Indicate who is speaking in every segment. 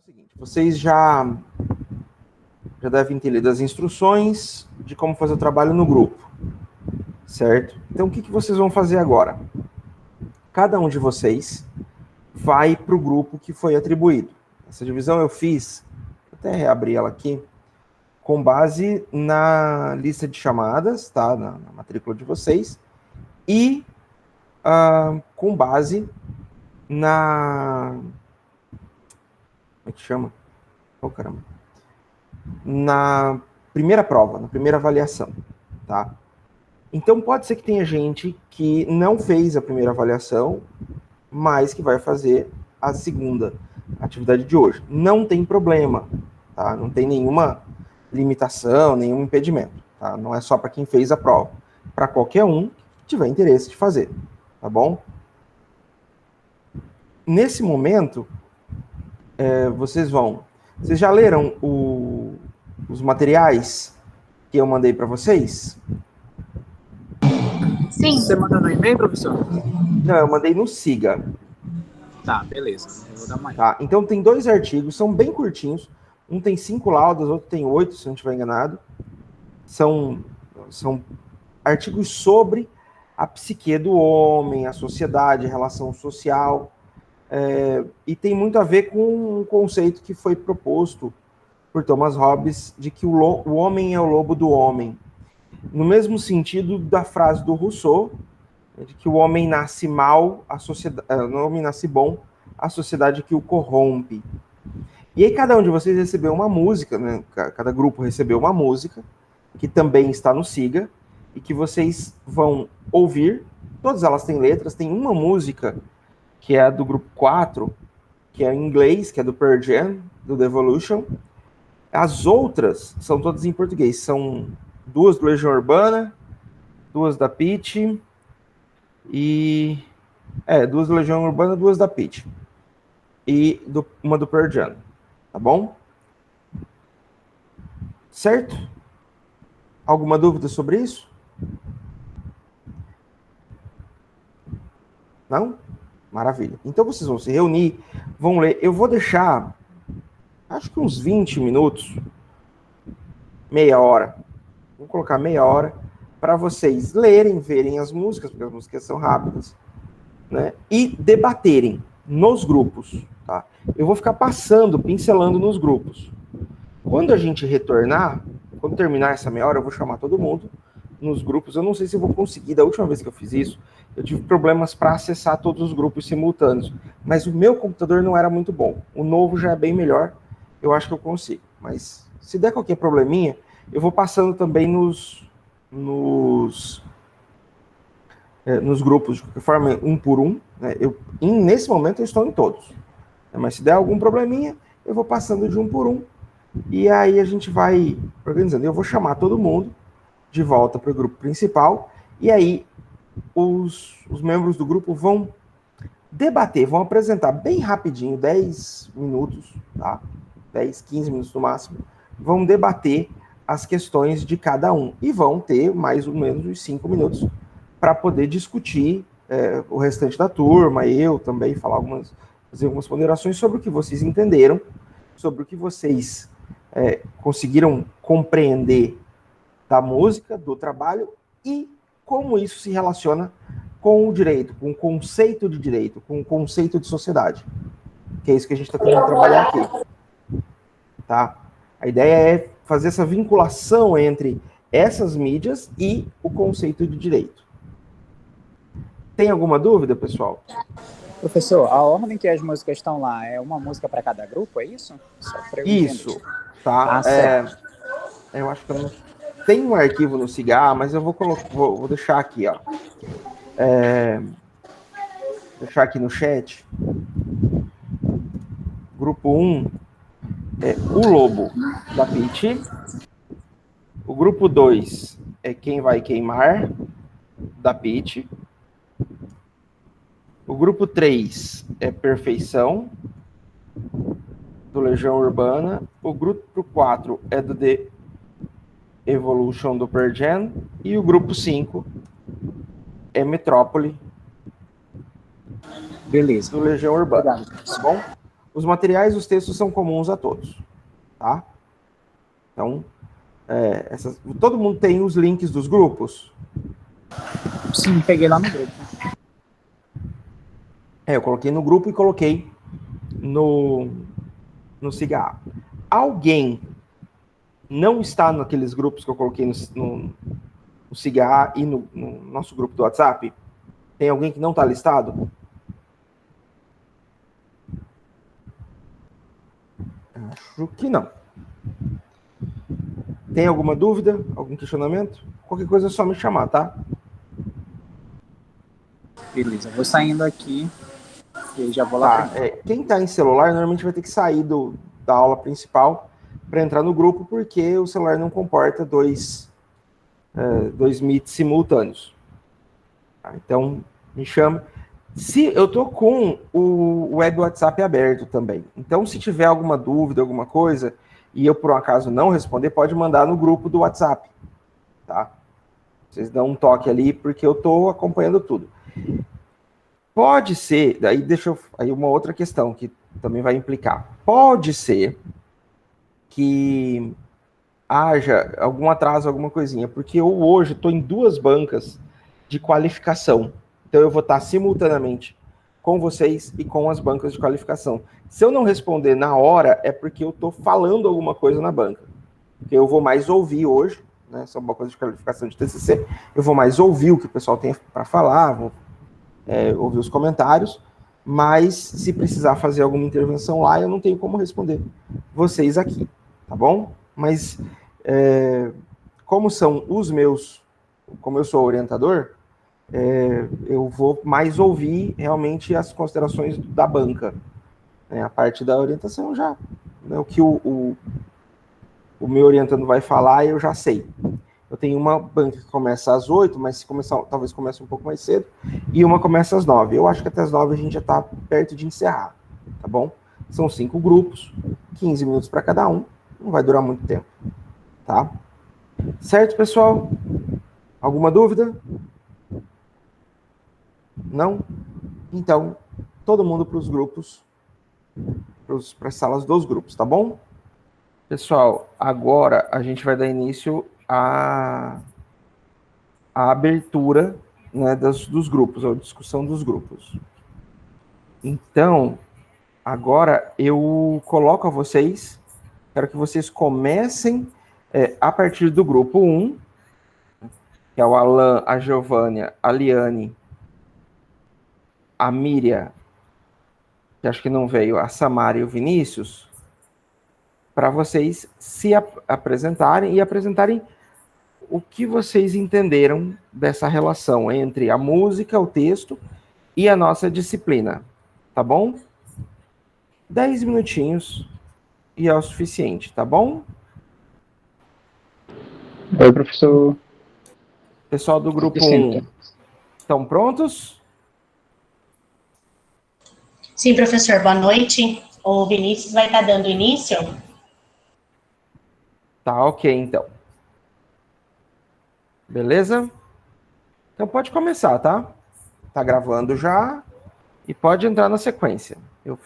Speaker 1: o seguinte, vocês já devem ter lido as instruções de como fazer o trabalho no grupo, certo? Então, o que vocês vão fazer agora? Cada um de vocês vai para o grupo que foi atribuído. Essa divisão eu fiz, vou até reabrir ela aqui, com base na lista de chamadas, tá? Na matrícula de vocês, e com base na... Como é que chama? Oh, caramba. Na primeira prova, na primeira avaliação, tá? Então, pode ser que tenha gente que não fez a primeira avaliação, mas que vai fazer a segunda atividade de hoje. Não tem problema, tá? Não tem nenhuma limitação, nenhum impedimento, tá? Não é só para quem fez a prova. Para qualquer um que tiver interesse de fazer, tá bom? Nesse momento, vocês já leram os materiais que eu mandei para vocês?
Speaker 2: Sim. Você mandou no e-mail, professor?
Speaker 1: Não, eu mandei no Siga.
Speaker 2: Tá, beleza. Eu vou dar uma...
Speaker 1: Tá, então tem 2 artigos, são bem curtinhos. Um tem 5 laudas, outro tem 8, se eu não estiver enganado. São artigos sobre a psique do homem, a sociedade, a relação social. E tem muito a ver com um conceito que foi proposto por Thomas Hobbes, de que o homem é o lobo do homem. No mesmo sentido da frase do Rousseau, de que o homem nasce mal, o homem nasce bom, a sociedade que o corrompe. E aí cada um de vocês recebeu uma música, né? Cada grupo recebeu uma música, que também está no Siga, e que vocês vão ouvir. Todas elas têm letras, tem uma música que é a do grupo 4, que é em inglês, que é do Pearl Jam, do The Evolution. As outras são todas em português, são 2 do Legião Urbana, 2 da Pitty, e... 2 da Legião Urbana, 2 da Pitty. E uma do Pearl Jam, tá bom? Certo? Alguma dúvida sobre isso? Não? Maravilha. Então vocês vão se reunir, vão ler. Eu vou deixar, acho que uns 20 minutos, meia hora. Vou colocar meia hora para vocês lerem, verem as músicas, porque as músicas são rápidas, né? E debaterem nos grupos, tá? Eu vou ficar pincelando nos grupos. Quando a gente retornar, quando terminar essa meia hora, eu vou chamar todo mundo nos grupos. Eu não sei se eu vou conseguir, da última vez que eu fiz isso, eu tive problemas para acessar todos os grupos simultâneos, mas o meu computador não era muito bom. O novo já é bem melhor, eu acho que eu consigo. Mas se der qualquer probleminha, eu vou passando também nos grupos, de qualquer forma, um por um, né? Nesse momento eu estou em todos, né? Mas se der algum probleminha, eu vou passando de um por um, e aí a gente vai organizando. Eu vou chamar todo mundo de volta para o grupo principal, e aí os membros do grupo vão debater, vão apresentar bem rapidinho, 10 minutos, tá? 10, 15 minutos no máximo, vão debater as questões de cada um, e vão ter mais ou menos uns 5 minutos para poder discutir o restante da turma, eu também fazer algumas ponderações sobre o que vocês entenderam, sobre o que vocês conseguiram compreender da música, do trabalho, e como isso se relaciona com o direito, com o conceito de direito, com o conceito de sociedade, que é isso que a gente está tentando trabalhar aqui, tá? A ideia é fazer essa vinculação entre essas mídias e o conceito de direito. Tem alguma dúvida, pessoal?
Speaker 2: Professor, a ordem que as músicas estão lá é uma música para cada grupo, é isso? Só pra eu
Speaker 1: isso,
Speaker 2: entender.
Speaker 1: tá? Eu acho que eu não... Tem um arquivo no Cigar, mas eu vou deixar aqui, ó. Deixar aqui no chat. Grupo 1 é O Lobo, da Pitty. O grupo 2 é Quem Vai Queimar, da Pitty. O grupo 3 é Perfeição, do Legião Urbana. O grupo 4 é do The Evolution, do Pearl Jam. E o grupo 5 é Metrópole,
Speaker 2: beleza,
Speaker 1: do Legião Urbana. Tá bom? Os materiais, os textos são comuns a todos, tá? Então, todo mundo tem os links dos grupos?
Speaker 2: Sim, peguei lá no grupo.
Speaker 1: Eu coloquei no grupo e coloquei no Siga. Alguém não está naqueles grupos que eu coloquei no Siga e no nosso grupo do WhatsApp? Tem alguém que não está listado? Acho que não. Tem alguma dúvida? Algum questionamento? Qualquer coisa é só me chamar, tá?
Speaker 2: Beleza, vou saindo aqui e já vou lá primeiro.
Speaker 1: Quem está em celular normalmente vai ter que sair da aula principal para entrar no grupo, porque o celular não comporta dois meets simultâneos. Tá? Então, me chama. Se eu tô com o web WhatsApp aberto também. Então, se tiver alguma dúvida, alguma coisa, e eu por um acaso não responder, pode mandar no grupo do WhatsApp, tá? Vocês dão um toque ali, porque eu tô acompanhando tudo. Pode ser, aí uma outra questão que também vai implicar. Pode ser que haja algum atraso, alguma coisinha, porque eu hoje estou em 2 bancas de qualificação. Então eu vou estar simultaneamente com vocês e com as bancas de qualificação. Se eu não responder na hora, é porque eu estou falando alguma coisa na banca. Porque eu vou mais ouvir hoje, né? São bancas de qualificação de TCC. Eu vou mais ouvir o que o pessoal tem para falar, vou ouvir os comentários. Mas se precisar fazer alguma intervenção lá, eu não tenho como responder vocês aqui, tá bom? Mas como são os meus, como eu sou orientador, eu vou mais ouvir realmente as considerações da banca. Né? A parte da orientação já, né, o que o meu orientando vai falar, eu já sei. Eu tenho uma banca que começa às 8, mas se começar, talvez comece um pouco mais cedo, e uma começa às 9. Eu acho que até às 9 a gente já está perto de encerrar, tá bom? São 5 grupos, 15 minutos para cada um, não vai durar muito tempo, tá? Certo, pessoal? Alguma dúvida? Não? Então, todo mundo para os grupos, para as salas dos grupos, tá bom? Pessoal, agora a gente vai dar início à abertura, né, dos grupos, a discussão dos grupos. Então, agora eu coloco a vocês, quero que vocês comecem a partir do grupo 1, que é o Alan, a Giovânia, a Liane, a Miriam, que acho que não veio, a Samara e o Vinícius, para vocês se apresentarem e apresentarem o que vocês entenderam dessa relação entre a música, o texto e a nossa disciplina, tá bom? 10 minutinhos e é o suficiente, tá bom?
Speaker 2: Oi, professor.
Speaker 1: Pessoal do grupo 1, estão prontos?
Speaker 3: Sim, professor, boa noite. O Vinícius vai estar dando início.
Speaker 1: Tá, ok, então. Beleza? Então pode começar, tá? Tá gravando já e pode entrar na sequência. Eu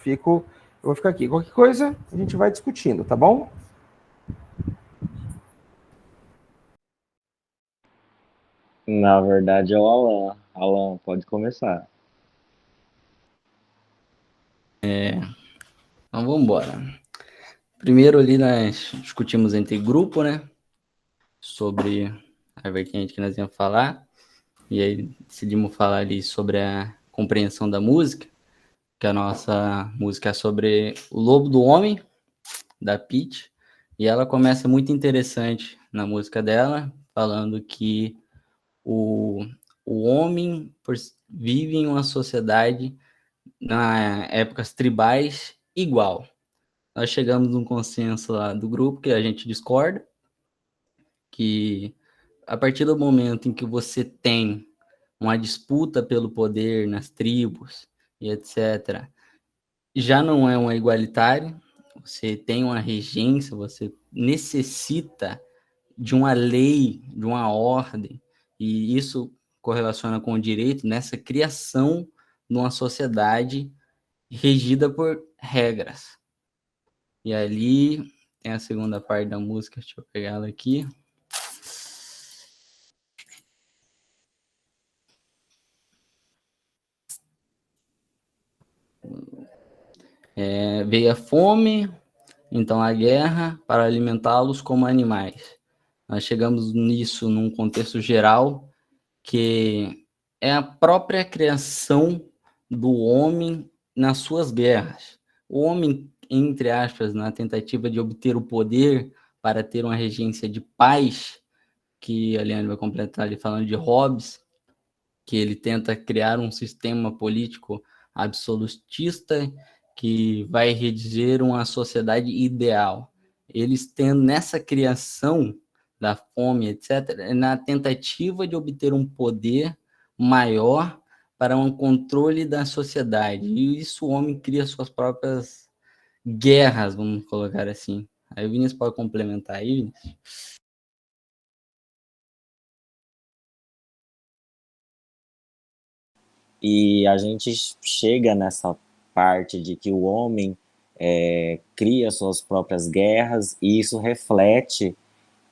Speaker 1: vou ficar aqui. Qualquer coisa, a gente vai discutindo, tá bom?
Speaker 4: Na verdade é o Alan. Alan, pode começar.
Speaker 5: Então vamos embora. Primeiro ali nós discutimos entre grupo, né? Sobre a vertente que nós íamos falar. E aí decidimos falar ali sobre a compreensão da música. Que a nossa música é sobre o Lobo do Homem, da Pitty. E ela começa muito interessante na música dela, falando que o homem vive em uma sociedade, na épocas tribais, igual. Nós chegamos num consenso lá do grupo que a gente discorda, que a partir do momento em que você tem uma disputa pelo poder nas tribos e etc., já não é uma igualitária, você tem uma regência, você necessita de uma lei, de uma ordem, e isso correlaciona com o direito nessa criação de uma sociedade regida por regras. E ali tem a segunda parte da música, deixa eu pegar ela aqui. Veio a fome, então a guerra, para alimentá-los como animais. Nós chegamos nisso num contexto geral, que é a própria criação do homem nas suas guerras. O homem, entre aspas, na tentativa de obter o poder para ter uma regência de paz, que a Liane vai completar ali falando de Hobbes, que ele tenta criar um sistema político absolutista que vai redigir uma sociedade ideal. Eles tendo nessa criação da fome, etc., na tentativa de obter um poder maior para um controle da sociedade. E isso o homem cria suas próprias guerras, vamos colocar assim. Aí o Vinícius pode complementar aí, Vinícius?
Speaker 4: E a gente chega nessa parte de que o homem cria suas próprias guerras, e isso reflete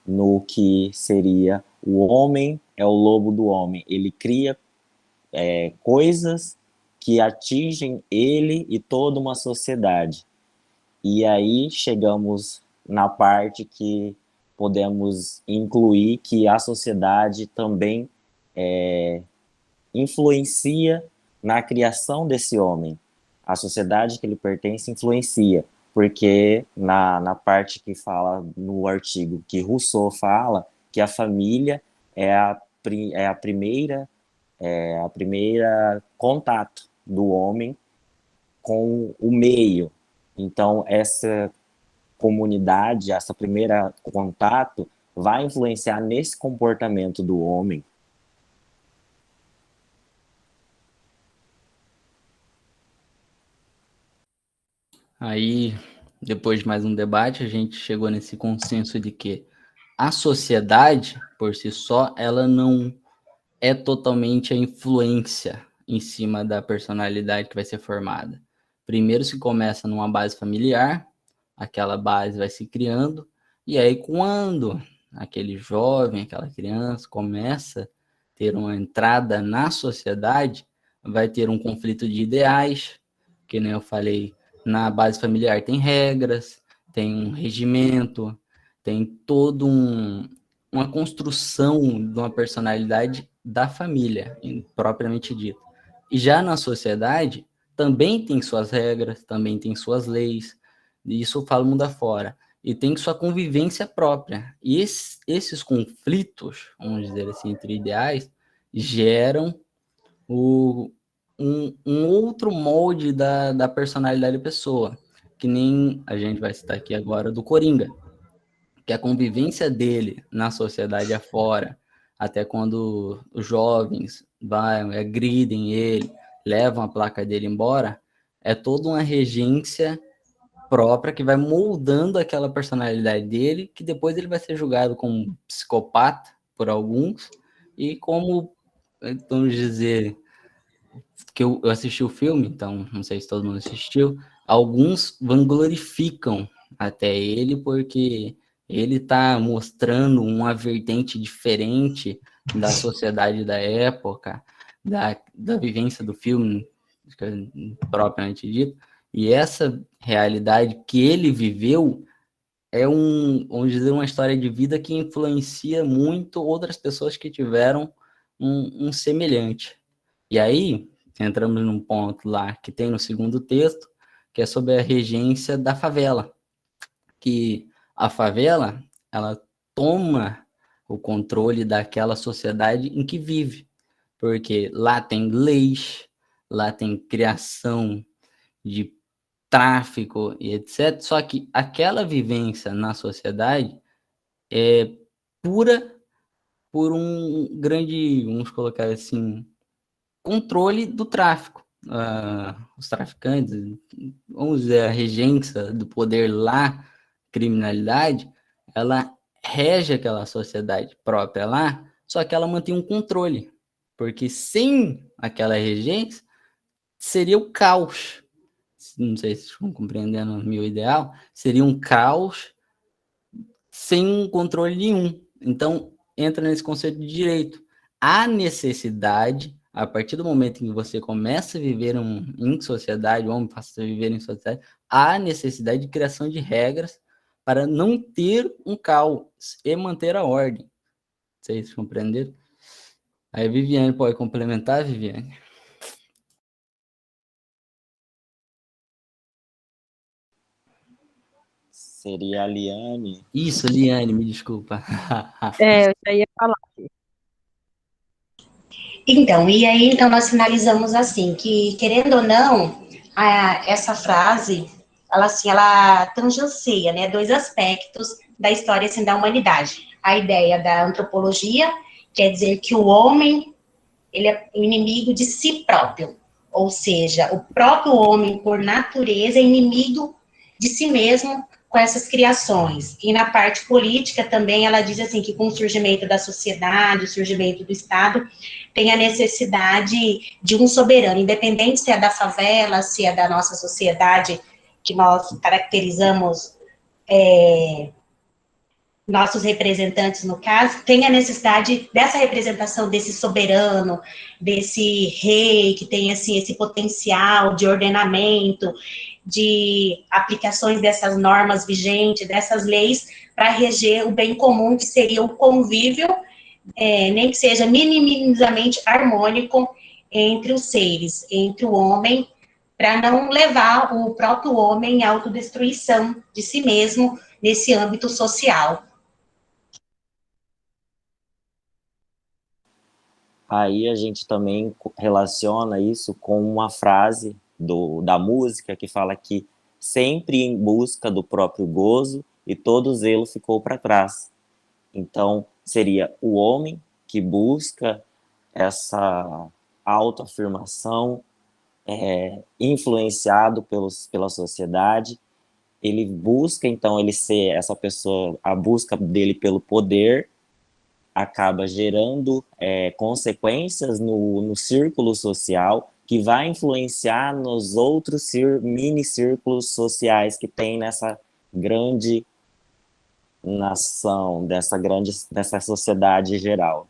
Speaker 4: no que seria o homem é o lobo do homem. Ele cria coisas que atingem ele e toda uma sociedade. E aí chegamos na parte que podemos incluir que a sociedade também influencia na criação desse homem. A sociedade que ele pertence influencia, porque na parte que fala no artigo que Rousseau fala que a família é a primeira contato do homem com o meio. Então, essa comunidade, essa primeira contato, vai influenciar nesse comportamento do homem.
Speaker 5: Aí, depois de mais um debate, a gente chegou nesse consenso de que a sociedade, por si só, ela não é totalmente a influência em cima da personalidade que vai ser formada. Primeiro se começa numa base familiar, aquela base vai se criando, e aí quando aquele jovem, aquela criança começa a ter uma entrada na sociedade, vai ter um conflito de ideais, que nem eu falei, na base familiar tem regras, tem um regimento, tem todo uma construção de uma personalidade da família, propriamente dito. E já na sociedade, também tem suas regras, também tem suas leis, e isso eu falo mundo afora, e tem sua convivência própria. E esses conflitos, vamos dizer assim, entre ideais, geram um outro molde da personalidade da pessoa, que nem a gente vai citar aqui agora do Coringa, que a convivência dele na sociedade afora, até quando os jovens agridem ele, levam a placa dele embora, é toda uma regência própria que vai moldando aquela personalidade dele, que depois ele vai ser julgado como psicopata por alguns, e como, vamos dizer, que eu assisti o filme, então não sei se todo mundo assistiu, alguns vanglorificam até ele porque ele está mostrando uma vertente diferente da sociedade da época, da vivência do filme, propriamente dito, e essa realidade que ele viveu é vamos dizer, uma história de vida que influencia muito outras pessoas que tiveram um semelhante. E aí, entramos num ponto lá que tem no segundo texto, que é sobre a regência da favela, que a favela, ela toma o controle daquela sociedade em que vive, porque lá tem leis, lá tem criação de tráfico e etc. Só que aquela vivência na sociedade é pura por um grande, vamos colocar assim, controle do tráfico. Os traficantes, vamos dizer, a regência do poder lá, criminalidade, ela rege aquela sociedade própria lá, só que ela mantém um controle, porque sem aquela regência seria o caos, não sei se estão compreendendo o meu ideal, seria um caos sem um controle nenhum. Então, entra nesse conceito de direito. A necessidade, a partir do momento em que você começa a viver em sociedade, o homem passa a viver em sociedade, há necessidade de criação de regras para não ter um caos e manter a ordem. Vocês compreenderam? Aí a Viviane pode complementar, Viviane?
Speaker 4: Seria a Liane.
Speaker 5: Isso, Liane, me desculpa.
Speaker 6: Eu já ia falar.
Speaker 3: Então, e aí, então, nós finalizamos assim, que, querendo ou não, essa frase, ela, assim, ela tangencia, né, dois aspectos da história, assim, da humanidade. A ideia da antropologia, quer dizer que o homem, ele é o inimigo de si próprio, ou seja, o próprio homem, por natureza, é inimigo de si mesmo com essas criações. E na parte política também, ela diz assim, que com o surgimento da sociedade, o surgimento do Estado, tem a necessidade de um soberano, independente se é da favela, se é da nossa sociedade, que nós caracterizamos nossos representantes, no caso, tem a necessidade dessa representação desse soberano, desse rei, que tem assim, esse potencial de ordenamento, de aplicações dessas normas vigentes, dessas leis, para reger o bem comum, que seria o convívio, nem que seja minimamente harmônico entre os seres, entre o homem, para não levar o próprio homem à autodestruição de si mesmo nesse âmbito social.
Speaker 4: Aí a gente também relaciona isso com uma frase da música que fala que sempre em busca do próprio gozo e todo zelo ficou para trás. Então, seria o homem que busca essa autoafirmação, influenciado pela sociedade. Ele busca, então, ele ser essa pessoa, a busca dele pelo poder acaba gerando consequências no círculo social, que vai influenciar nos outros mini círculos sociais que tem nessa grande nação, dessa sociedade geral.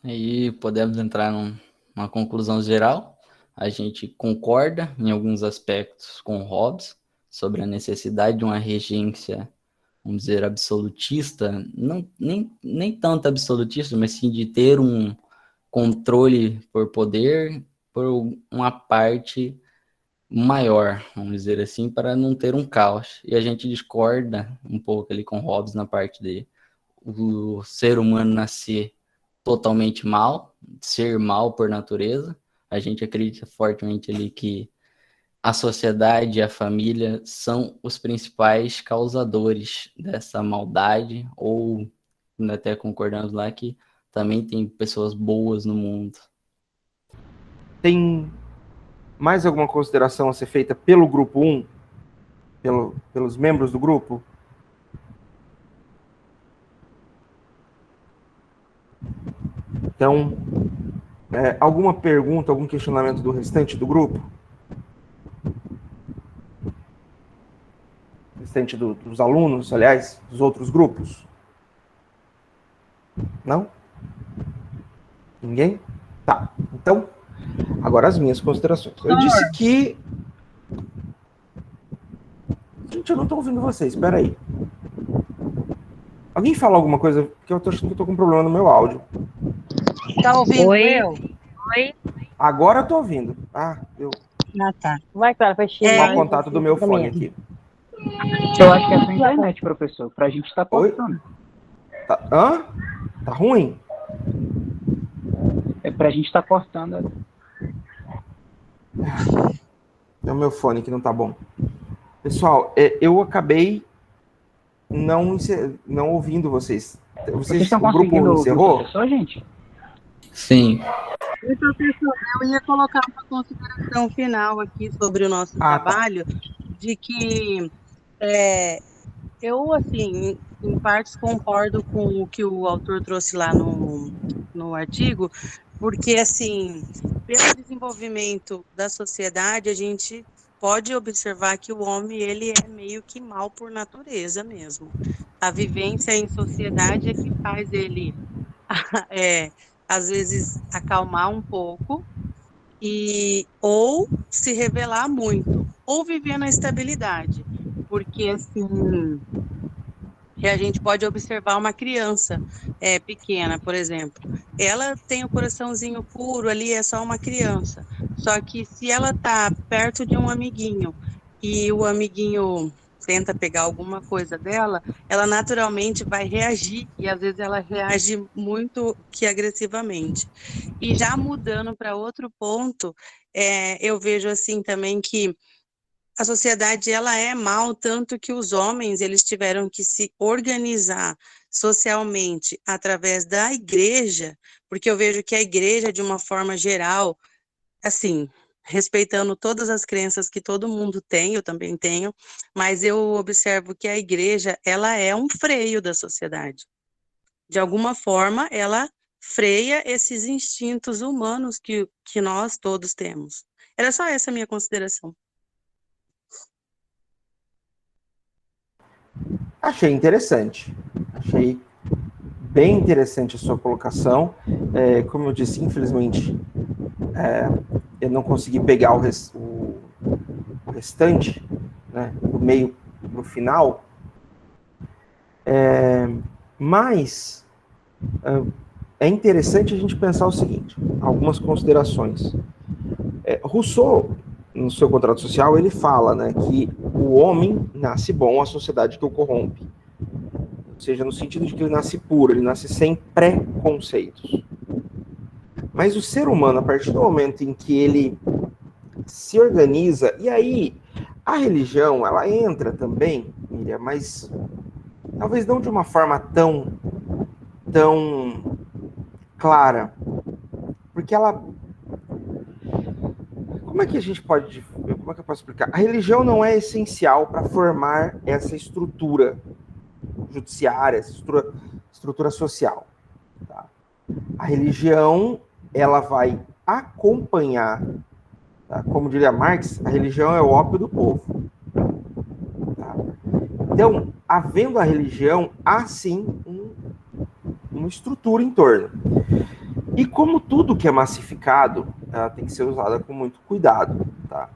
Speaker 5: Aí podemos entrar numa conclusão geral. A gente concorda em alguns aspectos com Hobbes sobre a necessidade de uma regência, vamos dizer, absolutista, não, nem tanto absolutista, mas sim de ter um controle por poder por uma parte maior, vamos dizer assim, para não ter um caos. E a gente discorda um pouco ali com Hobbes na parte de o ser humano nascer totalmente mal, ser mal por natureza. A gente acredita fortemente ali que a sociedade e a família são os principais causadores dessa maldade, ou até concordamos lá que também tem pessoas boas no mundo.
Speaker 1: Tem mais alguma consideração a ser feita pelo grupo 1? Pelos membros do grupo? Então, alguma pergunta, algum questionamento do restante do grupo? Restante dos alunos, aliás, dos outros grupos? Não? Ninguém? Tá. Então, agora as minhas considerações. Eu disse que... Gente, eu não estou ouvindo vocês, espera aí. Alguém fala alguma coisa? Porque eu tô achando que eu tô com um problema no meu áudio.
Speaker 6: Tá ouvindo
Speaker 7: eu?
Speaker 6: Oi?
Speaker 1: Agora eu tô ouvindo. Ah,
Speaker 6: Tá.
Speaker 7: Vai, Clara, vai
Speaker 1: vou
Speaker 7: chegar.
Speaker 1: dar o contato do meu fone aqui.
Speaker 2: Eu acho que é a sua internet, professor. Pra gente tá cortando.
Speaker 1: Hã? Tá ruim?
Speaker 2: Pra gente tá cortando.
Speaker 1: É o meu fone que não tá bom. Pessoal, eu acabei não ouvindo vocês.
Speaker 2: Vocês estão
Speaker 1: o grupo
Speaker 2: conseguindo ouvir
Speaker 1: encerrou?
Speaker 2: o professor, gente?
Speaker 5: Sim.
Speaker 6: Professor, eu ia colocar uma consideração final aqui sobre o nosso trabalho, de que eu, assim, em partes concordo com o que o autor trouxe lá no artigo, porque, assim, pelo desenvolvimento da sociedade, a gente pode observar que o homem, ele é meio que mal por natureza mesmo. A vivência em sociedade é que faz ele, às vezes, acalmar um pouco, ou se revelar muito, ou viver na estabilidade. Porque, assim, a gente pode observar uma criança pequena, por exemplo. Ela tem o coraçãozinho puro ali, é só uma criança. Só que se ela está perto de um amiguinho e o amiguinho tenta pegar alguma coisa dela, ela naturalmente vai reagir, e às vezes ela reage muito que agressivamente. E já mudando para outro ponto, eu vejo assim também que a sociedade ela é mal, tanto que os homens eles tiveram que se organizar socialmente através da igreja, porque eu vejo que a igreja, de uma forma geral, assim, respeitando todas as crenças que todo mundo tem, eu também tenho, mas eu observo que a igreja ela é um freio da sociedade. De alguma forma, ela freia esses instintos humanos que nós todos temos. Era só essa a minha consideração.
Speaker 1: Achei interessante. Achei bem interessante a sua colocação. Como eu disse, infelizmente, eu não consegui pegar o restante, né, do meio para o final. Mas é interessante a gente pensar o seguinte, algumas considerações. Rousseau, no seu Contrato Social, ele fala, né, que o homem nasce bom, a sociedade que o corrompe. Ou seja, no sentido de que ele nasce puro, ele nasce sem preconceitos. Mas o ser humano, a partir do momento em que ele se organiza, e aí a religião, ela entra também, Miriam, mas talvez não de uma forma tão clara, porque ela... Como é que eu posso explicar? A religião não é essencial para formar essa estrutura judiciária, essa estrutura social. Tá? A religião, ela vai acompanhar, tá? Como diria Marx, a religião é o ópio do povo. Tá? Então, havendo a religião, há sim uma estrutura em torno. E como tudo que é massificado, ela tem que ser usada com muito cuidado. Tá?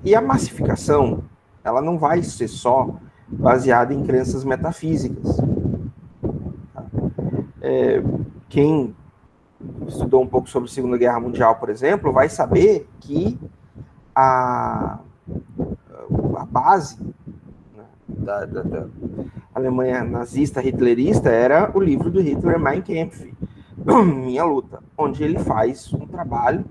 Speaker 1: E a massificação, ela não vai ser só baseada em crenças metafísicas. Tá? Quem estudou um pouco sobre a Segunda Guerra Mundial, por exemplo, vai saber que a base, né, da Alemanha nazista hitlerista era o livro do Hitler, Mein Kampf, Minha Luta, onde ele faz um trabalho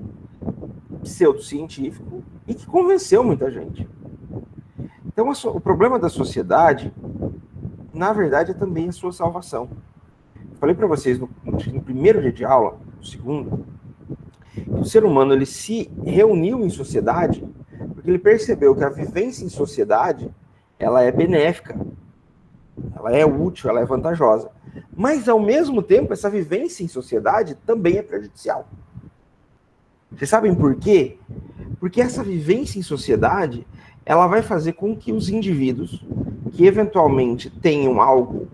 Speaker 1: pseudocientífico e que convenceu muita gente. Então, o problema da sociedade, na verdade, é também a sua salvação. Eu falei para vocês no primeiro dia de aula, no segundo, que o ser humano ele se reuniu em sociedade porque ele percebeu que a vivência em sociedade ela é benéfica, ela é útil, ela é vantajosa. Mas, ao mesmo tempo, essa vivência em sociedade também é prejudicial. Vocês sabem por quê? Porque essa vivência em sociedade, ela vai fazer com que os indivíduos que eventualmente tenham algo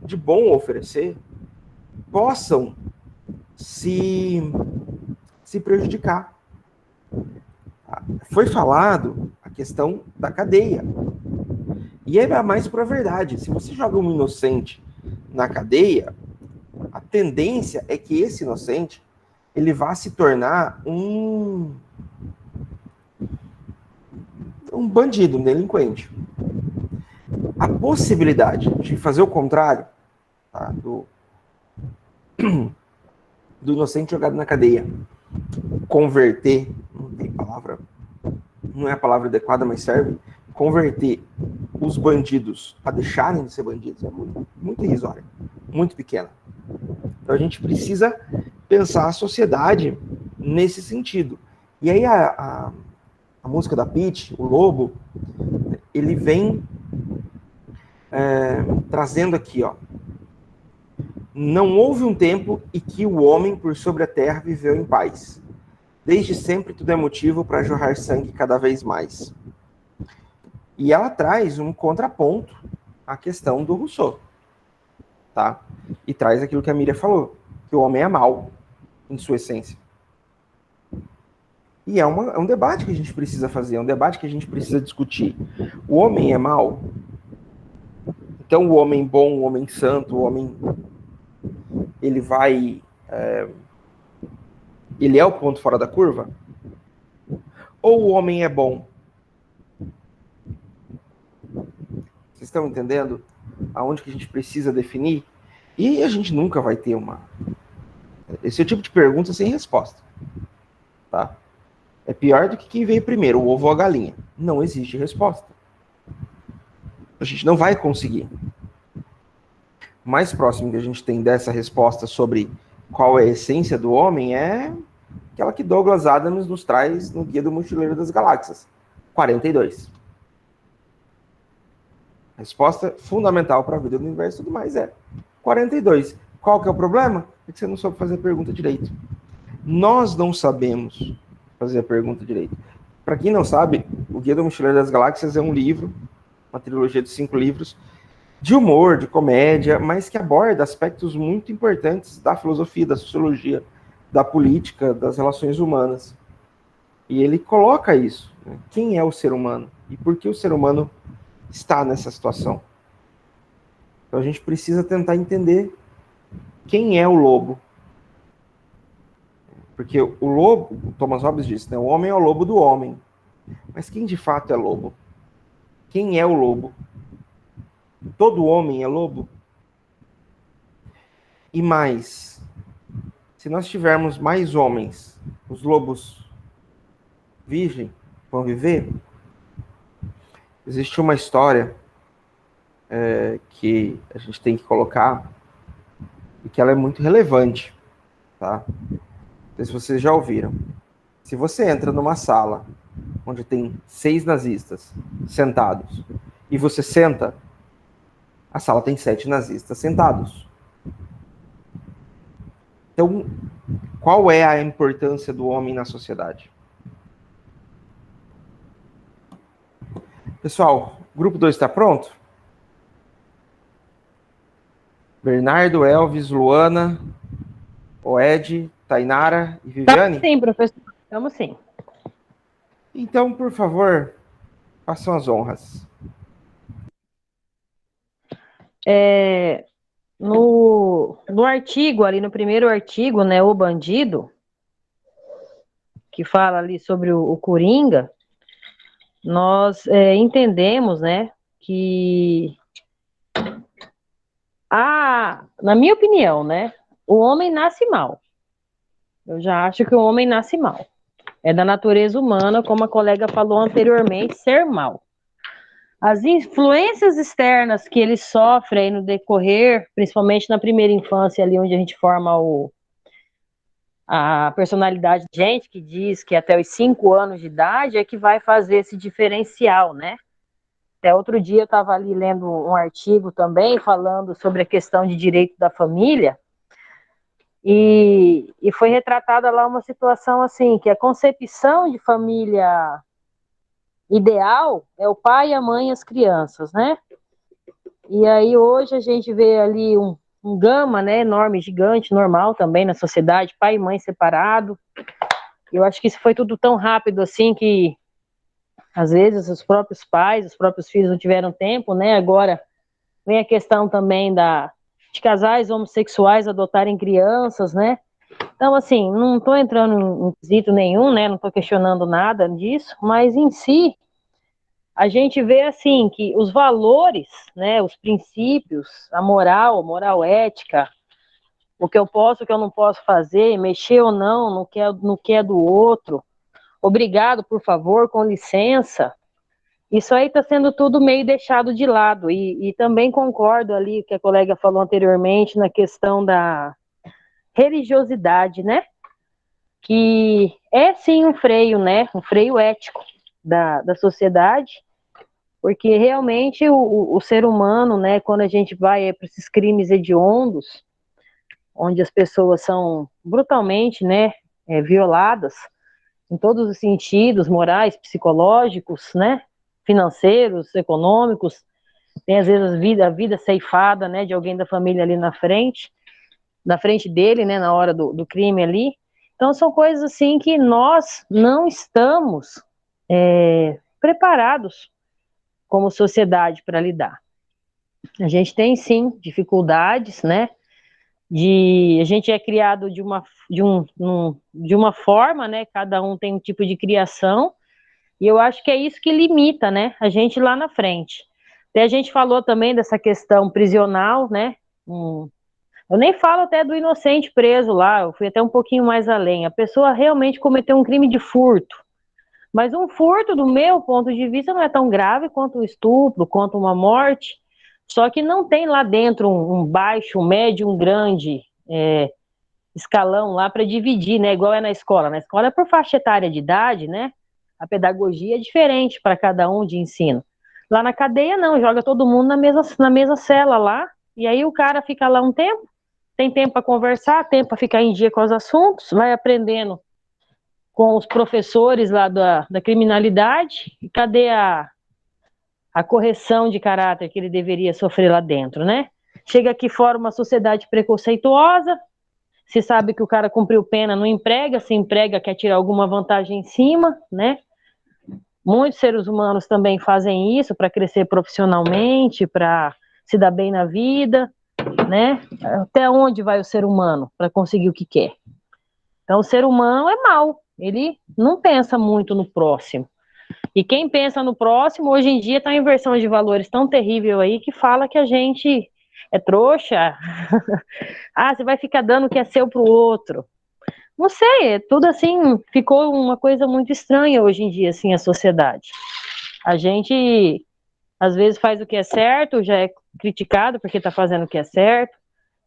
Speaker 1: de bom a oferecer, possam se prejudicar. Foi falado a questão da cadeia. E é mais para a verdade. Se você joga um inocente na cadeia, a tendência é que esse inocente ele vá se tornar um bandido, um delinquente. A possibilidade de fazer o contrário, tá, do inocente jogado na cadeia, converter, não é a palavra adequada, mas serve, converter os bandidos a deixarem de ser bandidos é muito irrisória, muito pequena. Então a gente precisa pensar a sociedade nesse sentido. E aí a música da Pitty, o Lobo, ele vem trazendo aqui, ó. Não houve um tempo em que o homem por sobre a terra viveu em paz. Desde sempre tudo é motivo para jorrar sangue cada vez mais. E ela traz um contraponto à questão do Rousseau, tá? E traz aquilo que a Miriam falou, que o homem é mau em sua essência. E é um debate que a gente precisa fazer, é um debate que a gente precisa discutir. O homem é mau? Então o homem bom, o homem santo, o homem... ele vai... ele é o ponto fora da curva? Ou o homem é bom? Vocês estão entendendo aonde que a gente precisa definir? E a gente nunca vai ter uma... esse é o tipo de pergunta sem resposta. Tá? É pior do que quem veio primeiro, o ovo ou a galinha. Não existe resposta. A gente não vai conseguir. O mais próximo que a gente tem dessa resposta sobre qual é a essência do homem é aquela que Douglas Adams nos traz no Guia do Mochileiro das Galáxias. 42. A resposta fundamental para a vida do universo e tudo mais é 42. Qual que é o problema? É que você não soube fazer a pergunta direito. Nós não sabemos fazer a pergunta direito. Para quem não sabe, o Guia do Mochileiro das Galáxias é um livro, uma trilogia de 5 livros, de humor, de comédia, mas que aborda aspectos muito importantes da filosofia, da sociologia, da política, das relações humanas. E ele coloca isso. Né? Quem é o ser humano? E por que o ser humano está nessa situação? Então a gente precisa tentar entender quem é o lobo. Porque o lobo, o Thomas Hobbes disse, né, o homem é o lobo do homem. Mas quem de fato é lobo? Quem é o lobo? Todo homem é lobo? E mais, se nós tivermos mais homens, os lobos virgem vão viver? Existe uma história que a gente tem que colocar e que ela é muito relevante, tá? Não sei se vocês já ouviram. Se você entra numa sala onde tem 6 nazistas sentados e você senta, a sala tem 7 nazistas sentados. Então, qual é a importância do homem na sociedade? Pessoal, o grupo 2 está pronto? Bernardo, Elvis, Luana, Oed, Tainara e Viviane?
Speaker 7: Sim, professor. Estamos sim.
Speaker 1: Então, por favor, façam as honras.
Speaker 7: No artigo, ali no primeiro artigo, né, o bandido, que fala ali sobre o Coringa, nós entendemos, né, que na minha opinião, né, o homem nasce mal. Eu já acho que o homem nasce mal. É da natureza humana, como a colega falou anteriormente, ser mal. As influências externas que ele sofre aí no decorrer, principalmente na primeira infância, ali onde a gente forma a personalidade de gente, que diz que até os 5 anos de idade é que vai fazer esse diferencial, né? Até outro dia eu estava ali lendo um artigo também, falando sobre a questão de direito da família, e foi retratada lá uma situação assim, que a concepção de família ideal é o pai, a mãe e as crianças, né? E aí hoje a gente vê ali um gama, né, enorme, gigante, normal também na sociedade, pai e mãe separado. Eu acho que isso foi tudo tão rápido assim que às vezes os próprios pais, os próprios filhos não tiveram tempo, né? Agora vem a questão também de casais homossexuais adotarem crianças, né? Então, assim, não estou entrando em quesito nenhum, né? Não estou questionando nada disso, mas em si a gente vê assim que os valores, né, os princípios, a moral ética, o que eu posso, o que eu não posso fazer, mexer ou não no que é do outro, obrigado, por favor, com licença, isso aí está sendo tudo meio deixado de lado, e também concordo ali que a colega falou anteriormente na questão da religiosidade, né, que é sim um freio, né, um freio ético da sociedade, Porque realmente o ser humano, né, quando a gente vai para esses crimes hediondos, onde as pessoas são brutalmente, né, violadas, em todos os sentidos, morais, psicológicos, né, financeiros, econômicos, tem às vezes a vida ceifada, né, de alguém da família ali na frente dele, né, na hora do crime ali. Então são coisas assim que nós não estamos preparados como sociedade para lidar. A gente tem sim dificuldades, né, a gente é criado de uma forma, né, cada um tem um tipo de criação, e eu acho que é isso que limita, né, a gente lá na frente. Até a gente falou também dessa questão prisional, né, eu nem falo até do inocente preso lá, eu fui até um pouquinho mais além, a pessoa realmente cometeu um crime de furto, mas um furto, do meu ponto de vista, não é tão grave quanto um estupro, quanto uma morte, só que não tem lá dentro um baixo, um médio, um grande escalão lá para dividir, né? Igual é na escola. Na escola é por faixa etária de idade, né? A pedagogia é diferente para cada um de ensino. Lá na cadeia, não, joga todo mundo na mesma cela lá, e aí o cara fica lá um tempo, tem tempo para conversar, tempo para ficar em dia com os assuntos, vai aprendendo com os professores lá da criminalidade, e cadê a correção de caráter que ele deveria sofrer lá dentro, né? Chega aqui fora uma sociedade preconceituosa, se sabe que o cara cumpriu pena, não emprega, se emprega, quer tirar alguma vantagem em cima, né? Muitos seres humanos também fazem isso para crescer profissionalmente, para se dar bem na vida, né? Até onde vai o ser humano para conseguir o que quer? Então, o ser humano é mau, ele não pensa muito no próximo. E quem pensa no próximo, hoje em dia, está em inversão de valores tão terrível aí que fala que a gente é trouxa. Ah, você vai ficar dando o que é seu pro outro. Não sei, tudo assim, ficou uma coisa muito estranha hoje em dia, assim, a sociedade. A gente, às vezes, faz o que é certo, já é criticado porque está fazendo o que é certo,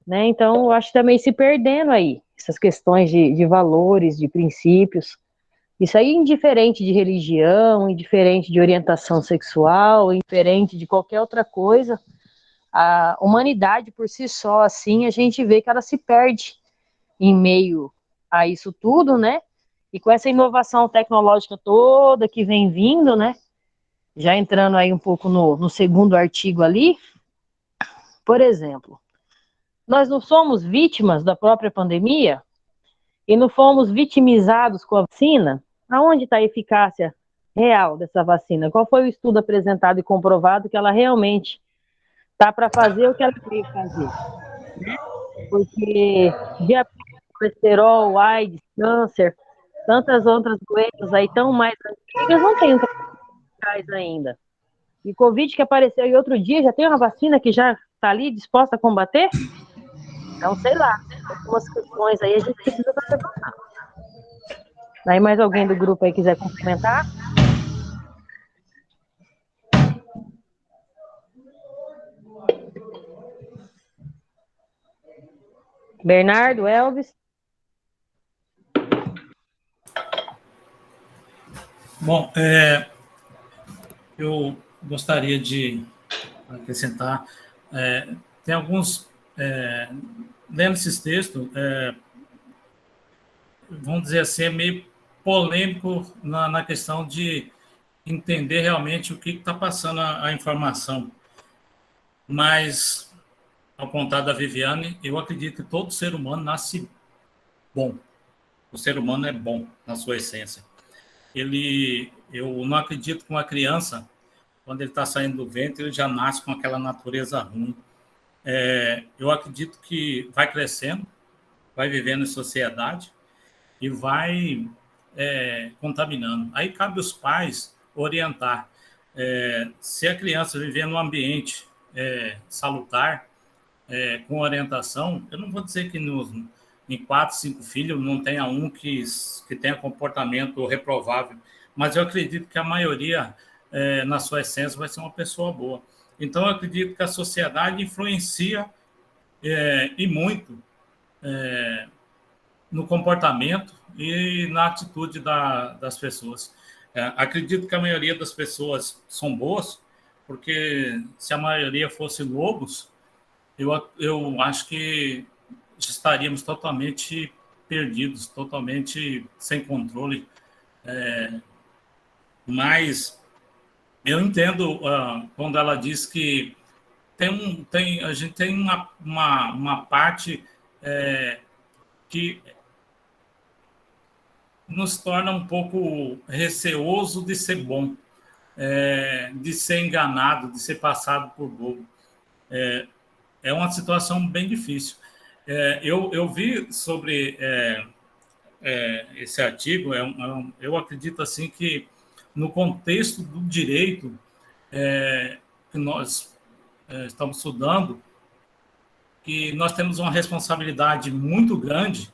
Speaker 7: né? Então, eu acho que está meio se perdendo aí, essas questões de valores, de princípios. Isso aí, indiferente de religião, indiferente de orientação sexual, indiferente de qualquer outra coisa, a humanidade por si só, assim, a gente vê que ela se perde em meio a isso tudo, né? E com essa inovação tecnológica toda que vem vindo, né? Já entrando aí um pouco no segundo artigo ali, por exemplo, nós não somos vítimas da própria pandemia e não fomos vitimizados com a vacina? Aonde está a eficácia real dessa vacina? Qual foi o estudo apresentado e comprovado que ela realmente está para fazer o que ela veio fazer? Porque diabetes, colesterol, AIDS, câncer, tantas outras doenças aí tão mais antigas não tem eficaz ainda. E Covid que apareceu aí outro dia, já tem uma vacina que já está ali disposta a combater? Então, sei lá, algumas questões aí a gente precisa levantar. Aí mais alguém do grupo aí quiser complementar? Bernardo, Elvis?
Speaker 8: Bom, eu gostaria de acrescentar, tem alguns, lendo esses textos, vamos dizer assim, é meio polêmico na questão de entender realmente o que está passando a informação. Mas, ao contrário da Viviane, eu acredito que todo ser humano nasce bom. O ser humano é bom na sua essência. Eu não acredito que uma criança, quando ele está saindo do ventre, ele já nasce com aquela natureza ruim. Eu acredito que vai crescendo, vai vivendo em sociedade e vai contaminando. Aí cabe aos pais orientar. Se a criança viver num ambiente salutar, com orientação, eu não vou dizer que em 4, 5 filhos não tenha um que tenha comportamento reprovável, mas eu acredito que a maioria, na sua essência, vai ser uma pessoa boa. Então, eu acredito que a sociedade influencia e muito no comportamento e na atitude das pessoas. Acredito que a maioria das pessoas são boas porque se a maioria fosse lobos, eu acho que estaríamos totalmente perdidos, totalmente sem controle. Mas eu entendo quando ela diz que a gente tem uma parte que nos torna um pouco receoso de ser bom, de ser enganado, de ser passado por bobo. É uma situação bem difícil. Eu vi sobre esse artigo, eu acredito assim que no contexto do direito que nós estamos estudando, que nós temos uma responsabilidade muito grande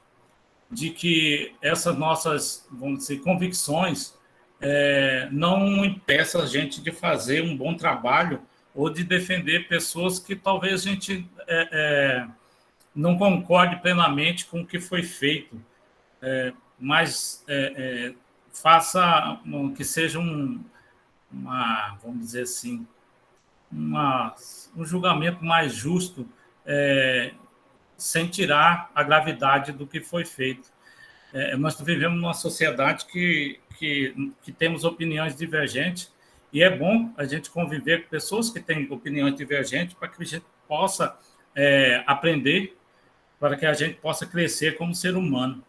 Speaker 8: de que essas nossas, vamos dizer, convicções não impeçam a gente de fazer um bom trabalho ou de defender pessoas que talvez a gente não concorde plenamente com o que foi feito, mas faça que seja vamos dizer assim, um julgamento mais justo, sem tirar a gravidade do que foi feito. Nós vivemos numa sociedade que temos opiniões divergentes, e é bom a gente conviver com pessoas que têm opiniões divergentes para que a gente possa aprender, para que a gente possa crescer como ser humano.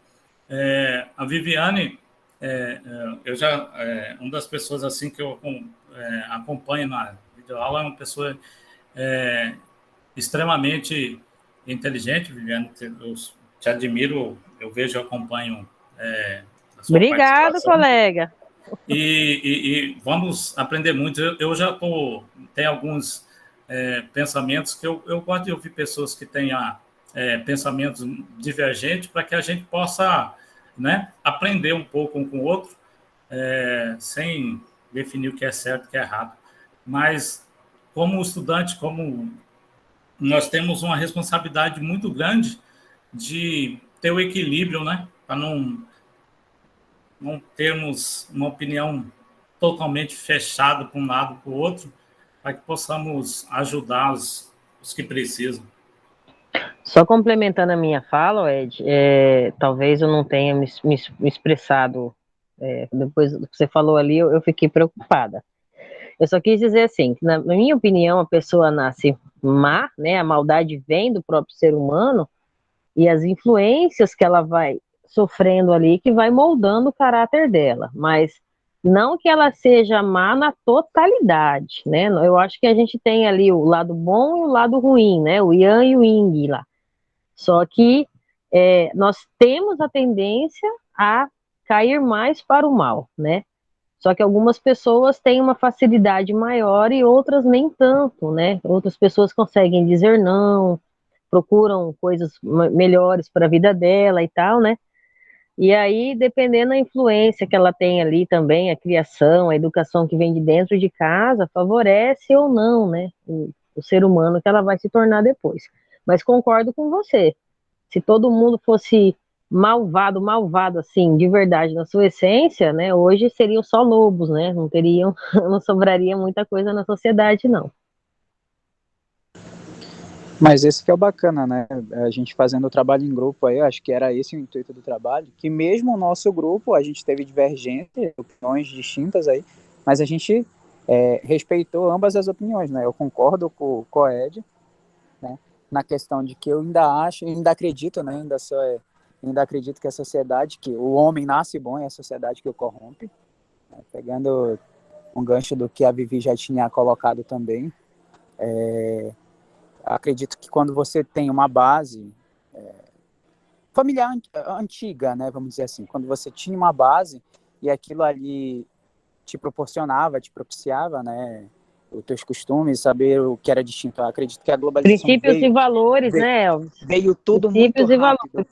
Speaker 8: A Viviane, uma das pessoas assim que eu acompanho na videoaula, é uma pessoa extremamente inteligente, Viviane. Eu te admiro, eu vejo, eu acompanho a sua
Speaker 7: Obrigado,
Speaker 8: participação.
Speaker 7: colega.
Speaker 8: E vamos aprender muito. Eu já tenho alguns pensamentos que eu gosto de ouvir pessoas que tenham pensamentos divergentes para que a gente possa, né, aprender um pouco um com o outro, sem definir o que é certo e o que é errado. Mas, como estudante, como nós temos uma responsabilidade muito grande de ter o equilíbrio, né, para não termos uma opinião totalmente fechada para um lado para o outro, para que possamos ajudar os que precisam.
Speaker 7: Só complementando a minha fala, Ed, talvez eu não tenha me expressado, depois do que você falou ali, eu fiquei preocupada. Eu só quis dizer assim, que na minha opinião, a pessoa nasce má, né, a maldade vem do próprio ser humano, e as influências que ela vai sofrendo ali, que vai moldando o caráter dela, mas não que ela seja má na totalidade, né, eu acho que a gente tem ali o lado bom e o lado ruim, né, o Yang e o Yin lá, só que nós temos a tendência a cair mais para o mal, né, só que algumas pessoas têm uma facilidade maior e outras nem tanto, né, outras pessoas conseguem dizer não, procuram coisas melhores para a vida dela e tal, né? E aí, dependendo da influência que ela tem ali também, a criação, a educação que vem de dentro de casa, favorece ou não, né? O ser humano que ela vai se tornar depois. Mas concordo com você. Se todo mundo fosse malvado assim, de verdade, na sua essência, né? Hoje seriam só lobos, né? Não sobraria muita coisa na sociedade, não.
Speaker 2: Mas esse que é o bacana, né? A gente fazendo o trabalho em grupo aí, acho que era esse o intuito do trabalho, que mesmo o nosso grupo, a gente teve divergências, opiniões distintas aí, mas a gente respeitou ambas as opiniões, né? Eu concordo com o Ed, né? Na questão de que eu ainda acredito, né? Ainda acredito que a sociedade, que o homem nasce bom e a sociedade que o corrompe, né? Pegando um gancho do que a Vivi já tinha colocado também, acredito que quando você tem uma base familiar antiga, né, vamos dizer assim, quando você tinha uma base e aquilo ali te propiciava, né, os teus costumes, saber o que era distinto. Eu acredito que a globalização
Speaker 7: Princípios e valores, né, Elvis?
Speaker 2: Veio tudo
Speaker 7: Princípios
Speaker 2: muito rápido.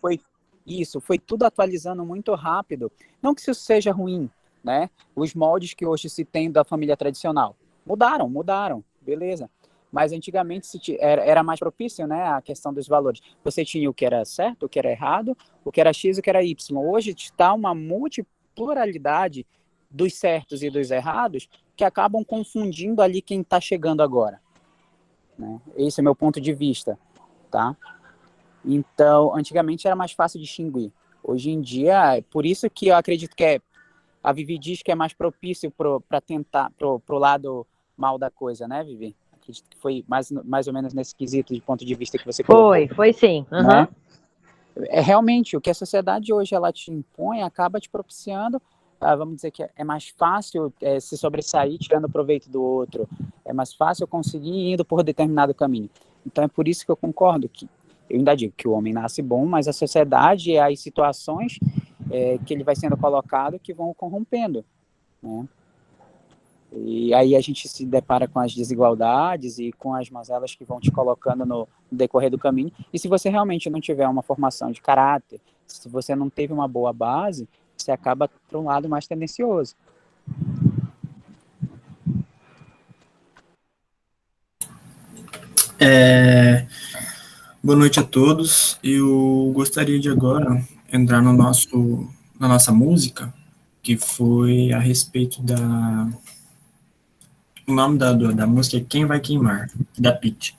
Speaker 2: Foi tudo atualizando muito rápido. Não que isso seja ruim, né? Os moldes que hoje se tem da família tradicional mudaram, beleza. Mas antigamente era mais propício, né, a questão dos valores. Você tinha o que era certo, o que era errado, o que era X, o que era Y. Hoje está uma multipluralidade dos certos e dos errados que acabam confundindo ali quem está chegando agora, né? Esse é meu ponto de vista, tá? Então, antigamente era mais fácil distinguir. Hoje em dia, por isso que eu acredito que a Vivi diz que é mais propício para tentar, pro lado mal da coisa, né, Vivi? Acredito que foi mais ou menos nesse quesito de ponto de vista que você colocou.
Speaker 7: Foi sim. Uhum.
Speaker 2: Né? É realmente o que a sociedade hoje ela te impõe, acaba te propiciando, vamos dizer que é mais fácil se sobressair tirando proveito do outro, é mais fácil conseguir indo por determinado caminho. Então é por isso que eu concordo que eu ainda digo que o homem nasce bom, mas a sociedade e as situações que ele vai sendo colocado que vão o corrompendo, né? E aí a gente se depara com as desigualdades e com as mazelas que vão te colocando no decorrer do caminho. E se você realmente não tiver uma formação de caráter, se você não teve uma boa base, você acaba para um lado mais tendencioso.
Speaker 9: Boa noite a todos. Eu gostaria de agora entrar na nossa música, que foi a respeito da... O nome da música é Quem Vai Queimar, da Pitty.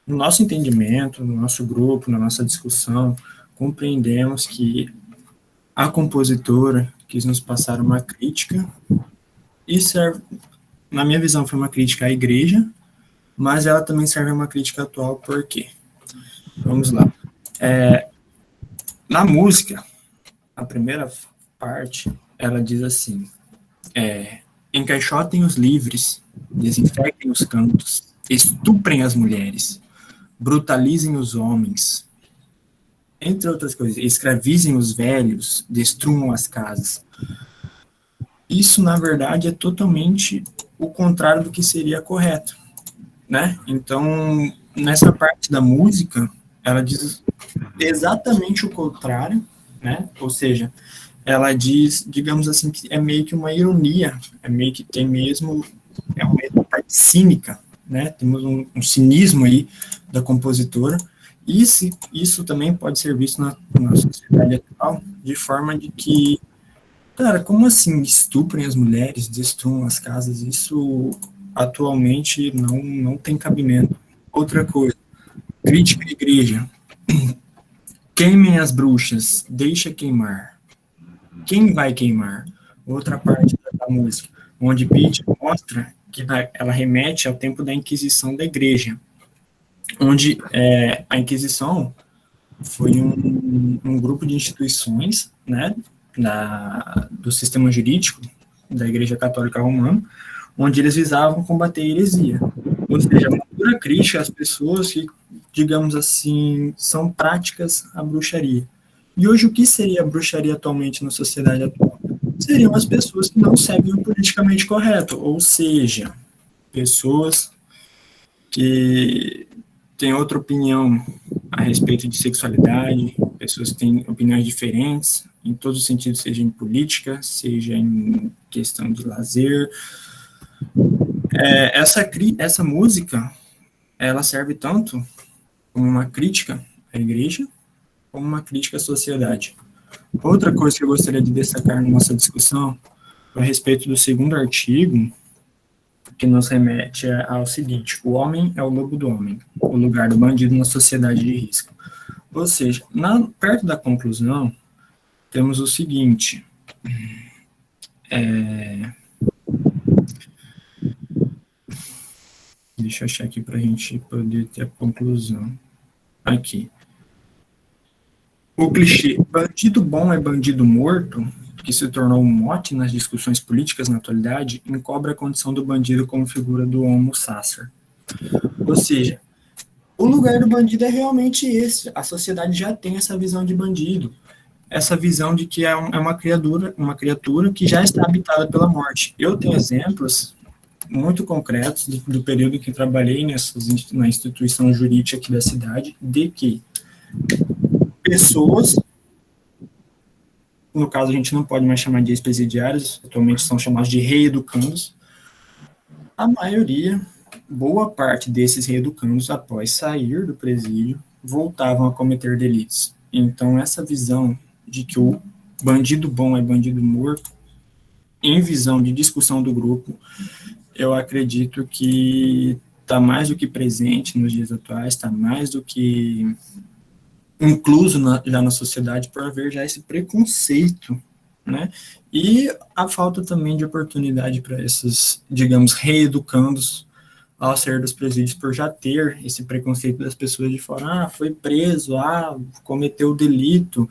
Speaker 9: No nosso entendimento, no nosso grupo, na nossa discussão, compreendemos que a compositora quis nos passar uma crítica, e serve, na minha visão, foi uma crítica à igreja, mas ela também serve uma crítica atual, por quê? Vamos lá. Na música, a primeira parte, ela diz assim, encaixotem os livres, desinfectem os cantos, estuprem as mulheres, brutalizem os homens, entre outras coisas, escravizem os velhos, destruam as casas. Isso, na verdade, é totalmente o contrário do que seria correto, né? Então, nessa parte da música, ela diz exatamente o contrário, né? Ou seja, ela diz, digamos assim, que é meio que uma ironia, é meio que tem mesmo, é uma parte cínica, né? Temos um cinismo aí da compositora, e isso também pode ser visto na sociedade atual, de forma de que, cara, como assim estuprem as mulheres, destruam as casas? Isso atualmente não tem cabimento. Outra coisa, crítica à igreja. Queimem as bruxas, deixa queimar. Quem vai queimar? Outra parte da música, onde Pitty mostra que ela remete ao tempo da Inquisição da igreja, onde a Inquisição foi um grupo de instituições, né, do sistema jurídico da Igreja Católica Romana, onde eles visavam combater a heresia. Ou seja, uma pura crítica às pessoas que, digamos assim, são práticas à bruxaria. E hoje, o que seria a bruxaria atualmente na sociedade atual? Seriam as pessoas que não seguem o politicamente correto, ou seja, pessoas que têm outra opinião a respeito de sexualidade, pessoas que têm opiniões diferentes, em todos os sentidos, seja em política, seja em questão de lazer. Essa música, ela serve tanto como uma crítica à igreja, como uma crítica à sociedade. Outra coisa que eu gostaria de destacar na nossa discussão é a respeito do segundo artigo, que nos remete ao seguinte: o homem é o lobo do homem, o lugar do bandido na sociedade de risco. Ou seja, perto da conclusão, temos o seguinte, deixa eu achar aqui para a gente poder ter a conclusão. Aqui. O clichê, bandido bom é bandido morto, que se tornou um mote nas discussões políticas na atualidade, encobre a condição do bandido como figura do homo sacer. Ou seja, o lugar do bandido é realmente esse. A sociedade já tem essa visão de bandido, essa visão de que é uma criatura que já está habitada pela morte. Eu tenho exemplos muito concretos do período que trabalhei na instituição jurídica aqui da cidade, de que pessoas, no caso a gente não pode mais chamar de ex-presidiários, atualmente são chamados de reeducandos, a maioria, boa parte desses reeducandos, após sair do presídio, voltavam a cometer delitos. Então essa visão de que o bandido bom é bandido morto, em visão de discussão do grupo, eu acredito que está mais do que presente nos dias atuais, está mais do que incluso já na sociedade, por haver já esse preconceito, né? E a falta também de oportunidade para esses, digamos, reeducandos ao sair dos presídios, por já ter esse preconceito das pessoas de fora, foi preso, cometeu delito.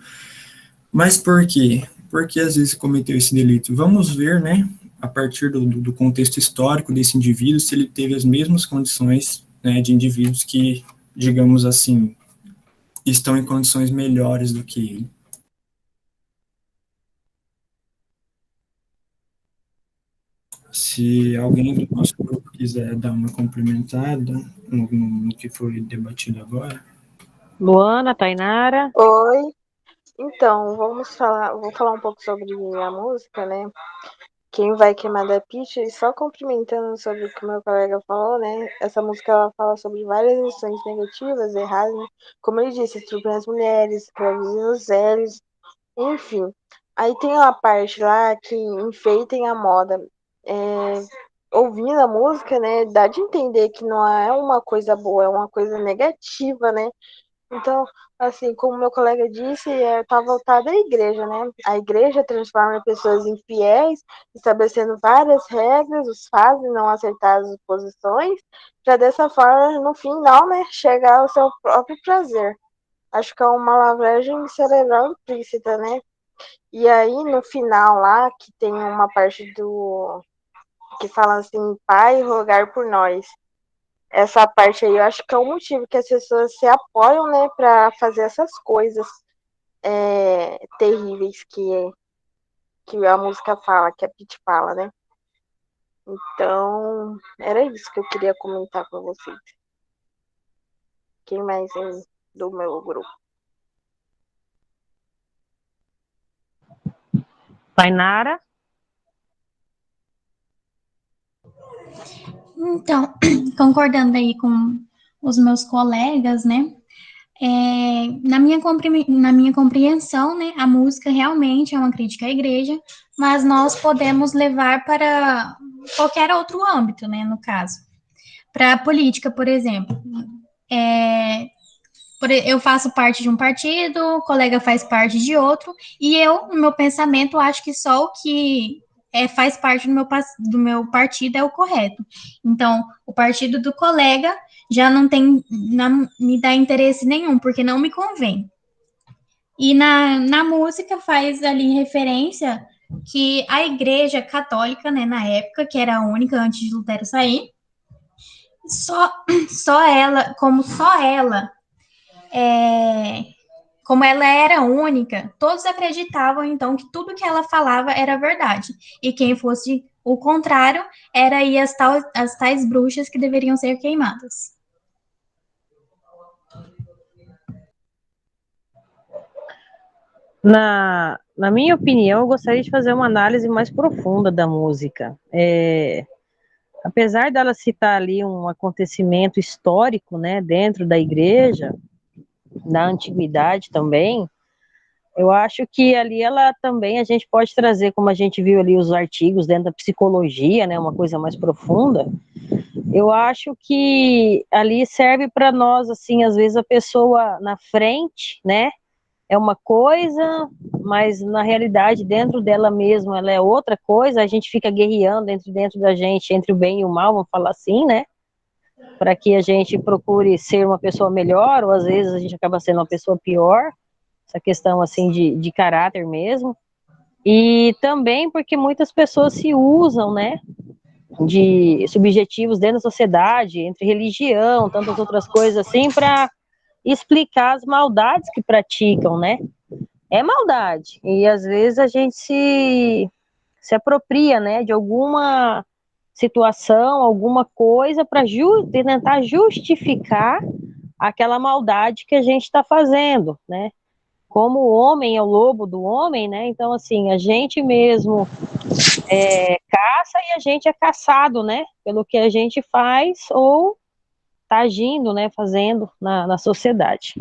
Speaker 9: Mas por quê? Porque às vezes cometeu esse delito. Vamos ver, né, a partir do contexto histórico desse indivíduo, se ele teve as mesmas condições, né, de indivíduos que, digamos assim, estão em condições melhores do que ele. Se alguém do nosso grupo quiser dar uma complementada no que foi debatido agora.
Speaker 7: Luana, Tainara.
Speaker 10: Oi. Então, vou falar um pouco sobre a música, né? Quem vai queimar da Pitty, e só complementando sobre o que o meu colega falou, né? Essa música ela fala sobre várias ações negativas, erradas, né? Como ele disse, estupram as mulheres, escravizam os velhos, enfim. Aí tem uma parte lá que enfeitem a moda. Ouvindo a música, né? Dá de entender que não é uma coisa boa, é uma coisa negativa, né? Então, assim, como meu colega disse, está voltada à igreja, né? A igreja transforma pessoas em fiéis, estabelecendo várias regras, os faz e não aceitar as posições, para dessa forma, no final, né, chegar ao seu próprio prazer. Acho que é uma lavagem cerebral implícita, né? E aí, no final lá, que tem uma parte que fala assim, Pai, rogar por nós. Essa parte aí eu acho que é o motivo que as pessoas se apoiam, né, para fazer essas coisas terríveis que a música fala, que a Pitty fala, né? Então, era isso que eu queria comentar com vocês. Quem mais do meu grupo?
Speaker 7: Tainara.
Speaker 11: Então, concordando aí com os meus colegas, né? Na minha compreensão, né, a música realmente é uma crítica à igreja, mas nós podemos levar para qualquer outro âmbito, né, no caso. Para a política, por exemplo. Eu faço parte de um partido, o colega faz parte de outro, e eu, no meu pensamento, acho que só o que faz parte do meu partido é o correto. Então, o partido do colega já não me dá interesse nenhum, porque não me convém. E na música faz ali referência que a igreja católica, né, na época, que era a única antes de Lutero sair, como ela era única, todos acreditavam, então, que tudo que ela falava era verdade. E quem fosse o contrário, era aí as tais bruxas que deveriam ser queimadas.
Speaker 7: Na minha opinião, eu gostaria de fazer uma análise mais profunda da música. Apesar dela citar ali um acontecimento histórico, né, dentro da igreja, da antiguidade também, eu acho que ali ela também, a gente pode trazer, como a gente viu ali os artigos dentro da psicologia, né, uma coisa mais profunda. Eu acho que ali serve para nós, assim, às vezes a pessoa na frente, né, é uma coisa, mas na realidade dentro dela mesma ela é outra coisa, a gente fica guerreando dentro da gente, entre o bem e o mal, vamos falar assim, né, para que a gente procure ser uma pessoa melhor, ou às vezes a gente acaba sendo uma pessoa pior, essa questão assim de caráter mesmo, e também porque muitas pessoas se usam, né, de subjetivos dentro da sociedade, entre religião, tantas outras coisas assim, para explicar as maldades que praticam, né, é maldade, e às vezes a gente se apropria, né, de alguma situação, alguma coisa para tentar justificar aquela maldade que a gente está fazendo, né? Como o homem é o lobo do homem, né? Então, assim, a gente mesmo caça e a gente é caçado, né? Pelo que a gente faz ou está agindo, né? Fazendo na sociedade.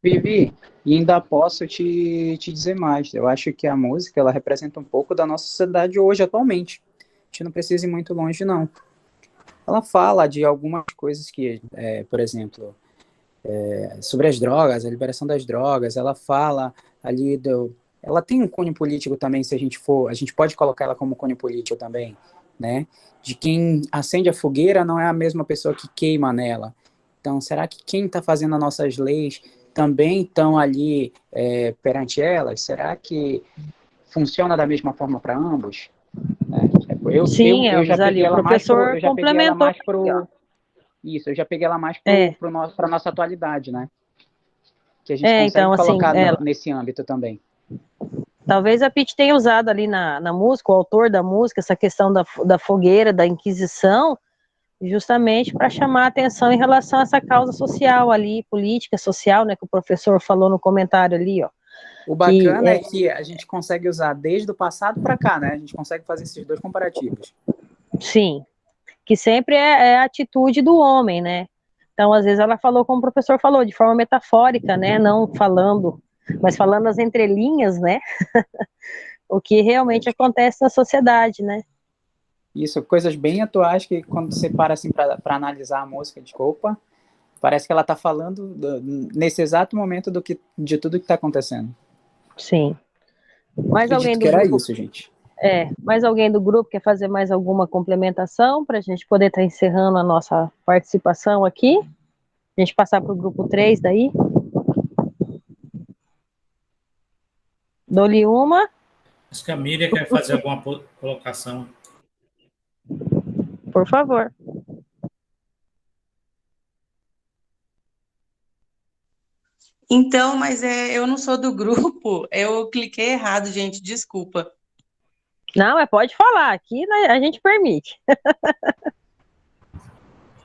Speaker 2: Vivi, e ainda posso te dizer mais. Eu acho que a música, ela representa um pouco da nossa sociedade hoje, atualmente. A gente não precisa ir muito longe, não. Ela fala de algumas coisas que, por exemplo, sobre as drogas, a liberação das drogas, ela fala ali do... Ela tem um cunho político também, se a gente for... A gente pode colocar ela como cunho político também, né? De quem acende a fogueira não é a mesma pessoa que queima nela. Então, será que quem está fazendo as nossas leis também estão ali perante elas? Será que funciona da mesma forma para ambos?
Speaker 7: Sim,
Speaker 2: Eu já
Speaker 7: Elvis, ali
Speaker 2: peguei
Speaker 7: o
Speaker 2: ela mais
Speaker 7: professor
Speaker 2: eu já peguei ela
Speaker 7: complementou
Speaker 2: mais
Speaker 7: aqui, ó.
Speaker 2: isso, eu já peguei ela mais
Speaker 7: É,
Speaker 2: para nossa atualidade, né? Que a gente consegue
Speaker 7: então, assim,
Speaker 2: colocar nesse âmbito também.
Speaker 7: talvez a Pitt tenha usado ali na música, o autor da música, essa questão da fogueira, da Inquisição, justamente para chamar a atenção em relação a essa causa social ali, política, social, né, que o professor falou no comentário ali, ó.
Speaker 2: O bacana é que a gente consegue usar desde o passado para cá, né? A gente consegue fazer esses dois comparativos.
Speaker 7: Sim, que sempre é a atitude do homem, né? Então, às vezes ela falou, como o professor falou, de forma metafórica, né? Não falando, mas falando as entrelinhas, né? O que realmente acontece na sociedade, né?
Speaker 2: Isso, coisas bem atuais que quando você para assim para analisar a música, desculpa, parece que ela está falando nesse exato momento de tudo que está acontecendo.
Speaker 7: Sim. Mais alguém
Speaker 2: Acredito
Speaker 7: do
Speaker 2: que era
Speaker 7: grupo?
Speaker 2: isso, gente.
Speaker 7: Mais alguém do grupo quer fazer mais alguma complementação para a gente poder estar encerrando a nossa participação aqui? A gente passar para o grupo 3 daí? Dou-lhe uma.
Speaker 8: Acho que a Miriam quer fazer alguma colocação.
Speaker 7: Por favor.
Speaker 6: Então, mas eu não sou do grupo, eu cliquei errado, gente, desculpa.
Speaker 7: Não, pode falar, aqui a gente permite.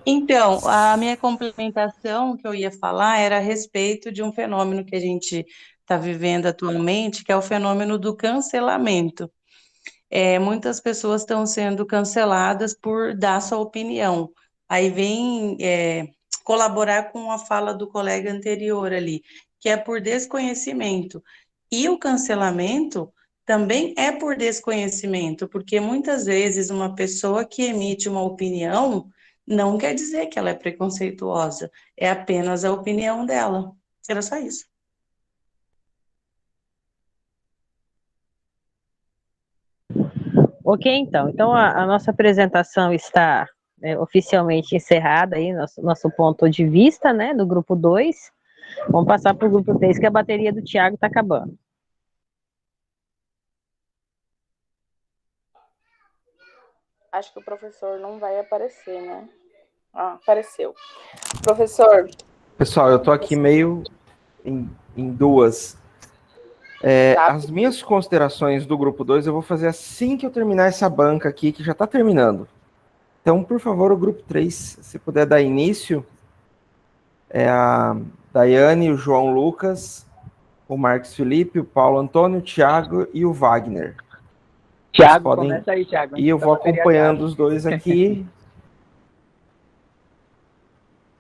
Speaker 6: Então, a minha complementação que eu ia falar era a respeito de um fenômeno que a gente está vivendo atualmente, que é o fenômeno do cancelamento. Muitas pessoas estão sendo canceladas por dar sua opinião. Aí vem colaborar com a fala do colega anterior ali, que é por desconhecimento. E o cancelamento também é por desconhecimento, porque muitas vezes uma pessoa que emite uma opinião não quer dizer que ela é preconceituosa, é apenas a opinião dela. Era só isso.
Speaker 7: Ok, então. Então, a nossa apresentação está oficialmente encerrada aí, nosso ponto de vista, né, do grupo 2. Vamos passar para o grupo 3, que a bateria do Thiago está acabando.
Speaker 10: Acho que o professor não vai aparecer, né? Ah, apareceu. Professor.
Speaker 1: Pessoal, eu tô aqui meio em duas. As minhas considerações do grupo 2 eu vou fazer assim que eu terminar essa banca aqui, que já está terminando. Então, por favor, o grupo 3, se puder dar início, a Daiane, o João Lucas, o Marcos Felipe, o Paulo Antônio, o Thiago e o Wagner.
Speaker 2: Thiago, podem... começa aí, Thiago.
Speaker 1: E eu vou acompanhando os dois aqui.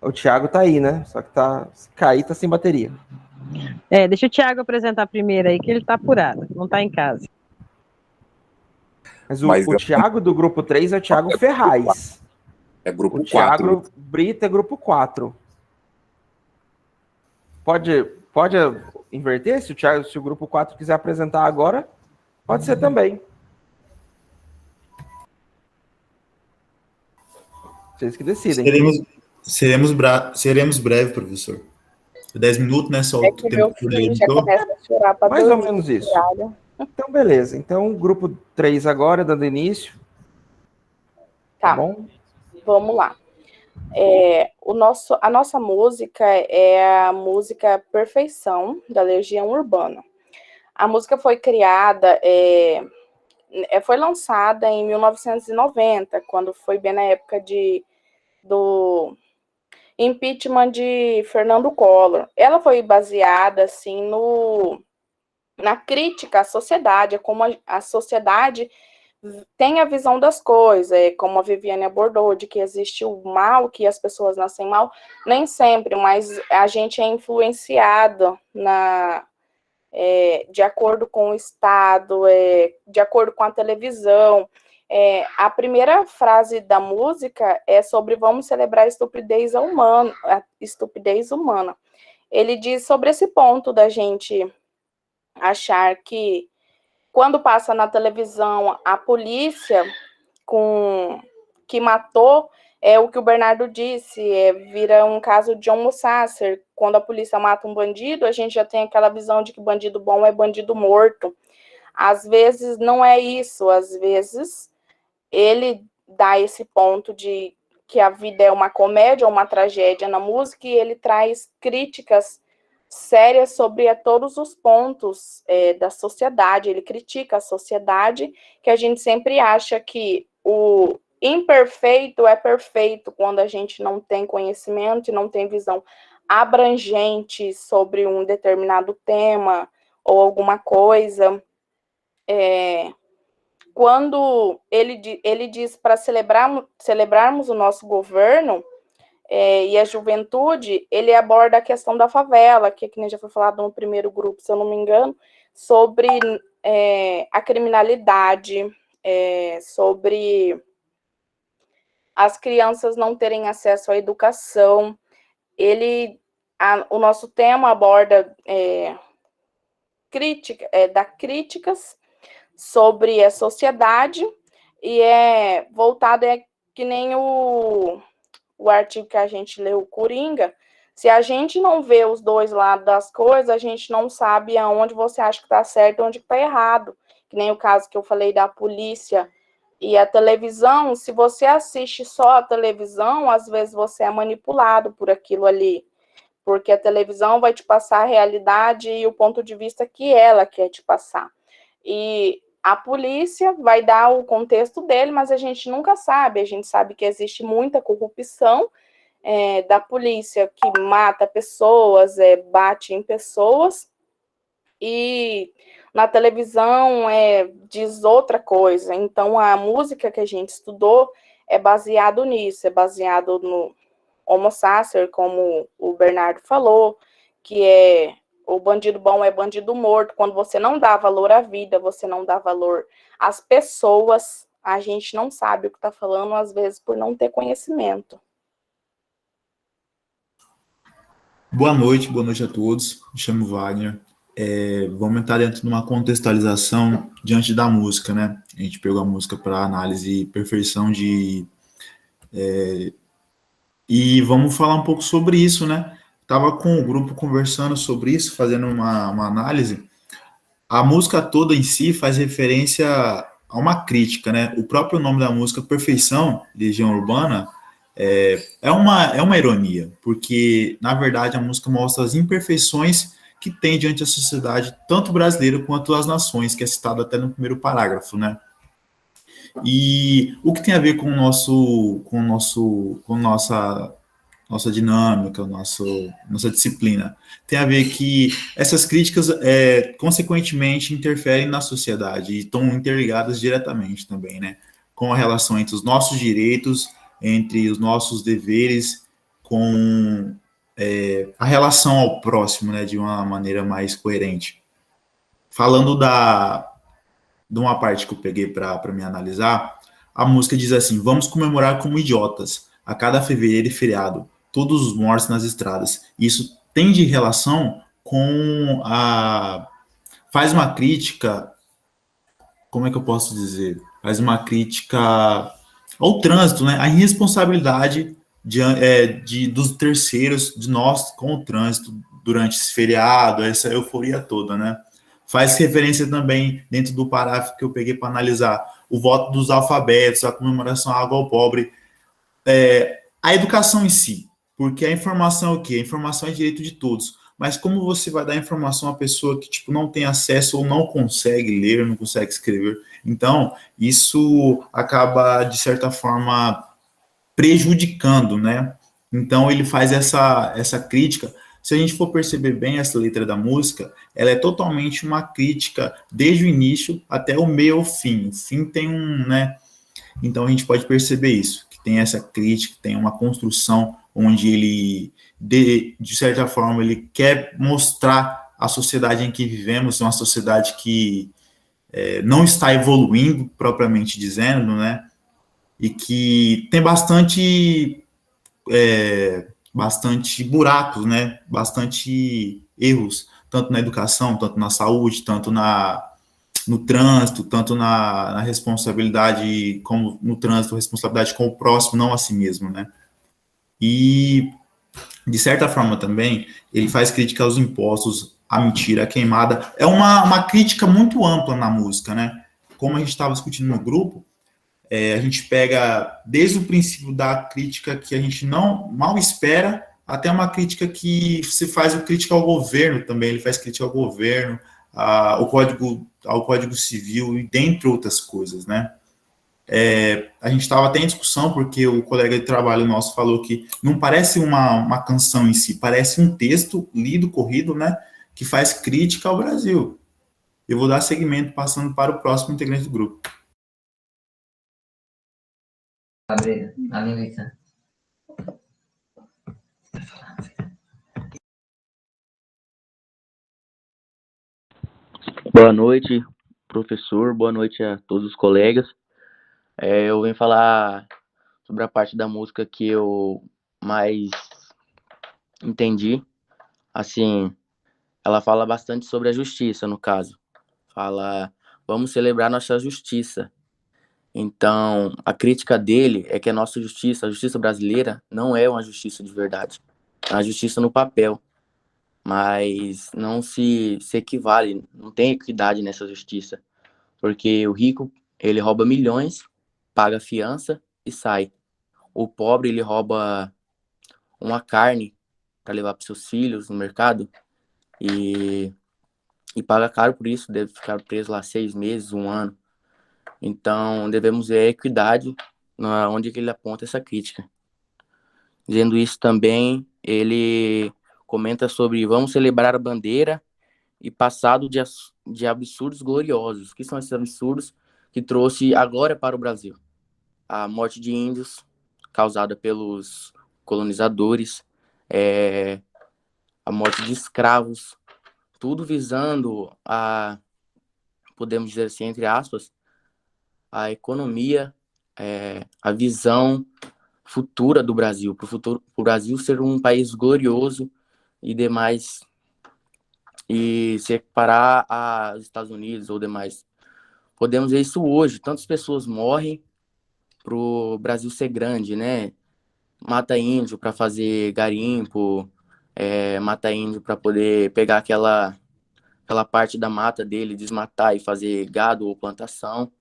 Speaker 1: O Thiago tá aí, né? Só que cair, tá sem bateria.
Speaker 7: Deixa o Thiago apresentar primeiro aí, que ele tá apurado, não tá em casa.
Speaker 1: Mas o Thiago do grupo 3 é o Thiago Ferraz.
Speaker 12: É grupo 4.
Speaker 1: O Thiago Brito é grupo 4. Pode inverter? Se o grupo 4 quiser apresentar agora, pode ser também. Vocês que decidem.
Speaker 12: Seremos breves, professor. 10 minutos, né? Só
Speaker 10: o tempo que eu já começa a chorar para
Speaker 1: mais ou menos isso. Então, beleza. Então, grupo 3 agora, dando início. Tá bom?
Speaker 10: Vamos lá. A nossa música é a música Perfeição, da Legião Urbana. A música foi criada, foi lançada em 1990, quando foi bem na época do impeachment de Fernando Collor. Ela foi baseada, assim, na crítica à sociedade, como a sociedade
Speaker 13: tem a visão das coisas, como a Viviane abordou, de que existe o mal, que as pessoas nascem mal, nem sempre, mas a gente é influenciado de acordo com o Estado, de acordo com a televisão. A primeira frase da música é sobre vamos celebrar a estupidez humana. Ele diz sobre esse ponto da gente achar que quando passa na televisão a polícia que matou, o que o Bernardo disse, vira um caso de Homo Sacer. Quando a polícia mata um bandido, a gente já tem aquela visão de que bandido bom é bandido morto. Às vezes não é isso, às vezes ele dá esse ponto de que a vida é uma comédia ou uma tragédia na música, e ele traz críticas sérias sobre todos os pontos da sociedade. Ele critica a sociedade, que a gente sempre acha que o imperfeito é perfeito quando a gente não tem conhecimento e não tem visão abrangente sobre um determinado tema ou alguma coisa. Quando ele diz para celebrarmos o nosso governo, e a juventude, ele aborda a questão da favela, que nem já foi falado no primeiro grupo, se eu não me engano, sobre a criminalidade, sobre as crianças não terem acesso à educação. O nosso tema aborda críticas sobre a sociedade, e voltado que nem o artigo que a gente leu, o Coringa. Se a gente não vê os dois lados das coisas, a gente não sabe aonde você acha que está certo e onde está errado. Que nem o caso que eu falei da polícia e a televisão. Se você assiste só a televisão, às vezes você é manipulado por aquilo ali, porque a televisão vai te passar a realidade e o ponto de vista que ela quer te passar. E a polícia vai dar o contexto dele, mas a gente nunca sabe. A gente sabe que existe muita corrupção da polícia, que mata pessoas, bate em pessoas, e na televisão diz outra coisa. Então, a música que a gente estudou é baseado nisso, é baseado no Homo Sacer, como o Bernardo falou, que o bandido bom é bandido morto. Quando você não dá valor à vida, você não dá valor às pessoas, a gente não sabe o que está falando, às vezes, por não ter conhecimento.
Speaker 12: Boa noite a todos. Me chamo Wagner. Vamos entrar dentro de uma contextualização diante da música, né? A gente pegou a música para análise e perfeição e vamos falar um pouco sobre isso, né? Estava com o grupo conversando sobre isso, fazendo uma análise. A música toda em si faz referência a uma crítica, né? O próprio nome da música, Perfeição, Legião Urbana, é uma ironia, porque, na verdade, a música mostra as imperfeições que tem diante da sociedade, tanto brasileira quanto as nações, que é citado até no primeiro parágrafo, né? E o que tem a ver com nossa dinâmica, nossa disciplina? Tem a ver que essas críticas, consequentemente, interferem na sociedade e estão interligadas diretamente também, né? Com a relação entre os nossos direitos, entre os nossos deveres, com a relação ao próximo, né? De uma maneira mais coerente. Falando de uma parte que eu peguei para me analisar, a música diz assim: vamos comemorar como idiotas, a cada fevereiro e feriado, todos os mortos nas estradas. Isso tem de relação com faz uma crítica, como é que eu posso dizer? Faz uma crítica ao trânsito, né? A irresponsabilidade dos terceiros, de nós com o trânsito durante esse feriado, essa euforia toda, né? Faz referência também, dentro do parágrafo que eu peguei para analisar, o voto dos alfabetos, a comemoração à água ao pobre, a educação em si, porque a informação é o quê? A informação é direito de todos, mas como você vai dar informação a pessoa que não tem acesso ou não consegue ler, não consegue escrever? Então, isso acaba, de certa forma, prejudicando, né? Então, ele faz essa crítica se a gente for perceber bem essa letra da música, ela é totalmente uma crítica desde o início até o meio ao fim. O fim tem né? Então a gente pode perceber isso, que tem essa crítica, tem uma construção onde ele, de certa forma, ele quer mostrar a sociedade em que vivemos, uma sociedade que não está evoluindo, propriamente dizendo, né? E que tem bastante buracos, né? Bastante erros, tanto na educação, tanto na saúde, tanto no trânsito, tanto na responsabilidade, como no trânsito, responsabilidade com o próximo, não a si mesmo, né? E, de certa forma também, ele faz crítica aos impostos, à mentira, à queimada. É uma crítica muito ampla na música, né? Como a gente estava discutindo no grupo, a gente pega desde o princípio da crítica que a gente não mal espera, até uma crítica que se faz crítica ao governo também, ele faz crítica ao governo, ao Código Civil, e dentre outras coisas, né? A gente estava até em discussão, porque o colega de trabalho nosso falou que não parece uma canção em si, parece um texto lido, corrido, né? Que faz crítica ao Brasil. Eu vou dar seguimento passando para o próximo integrante do grupo.
Speaker 14: Boa noite, professor. Boa noite a todos os colegas. Eu venho falar sobre a parte da música que eu mais entendi. Assim, ela fala bastante sobre a justiça, no caso. Fala, vamos celebrar nossa justiça. Então, a crítica dele é que a nossa justiça, a justiça brasileira, não é uma justiça de verdade. É uma justiça no papel. Mas não se equivale, não tem equidade nessa justiça. Porque o rico, ele rouba milhões, paga fiança e sai. O pobre, ele rouba uma carne para levar para seus filhos no mercado e paga caro por isso, deve ficar preso lá 6 meses, 1 ano. Então, devemos ver a equidade onde que ele aponta essa crítica. Dizendo isso também, ele comenta sobre vamos celebrar a bandeira e passado de absurdos gloriosos. O que são esses absurdos que trouxe a glória para o Brasil? A morte de índios, causada pelos colonizadores, a morte de escravos, tudo visando podemos dizer assim, entre aspas, a economia, a visão futura do Brasil, para o Brasil ser um país glorioso e demais, e se equiparar aos Estados Unidos ou demais. Podemos ver isso hoje, tantas pessoas morrem para o Brasil ser grande, né? Mata índio para fazer garimpo, mata índio para poder pegar aquela parte da mata dele, desmatar e fazer gado ou plantação.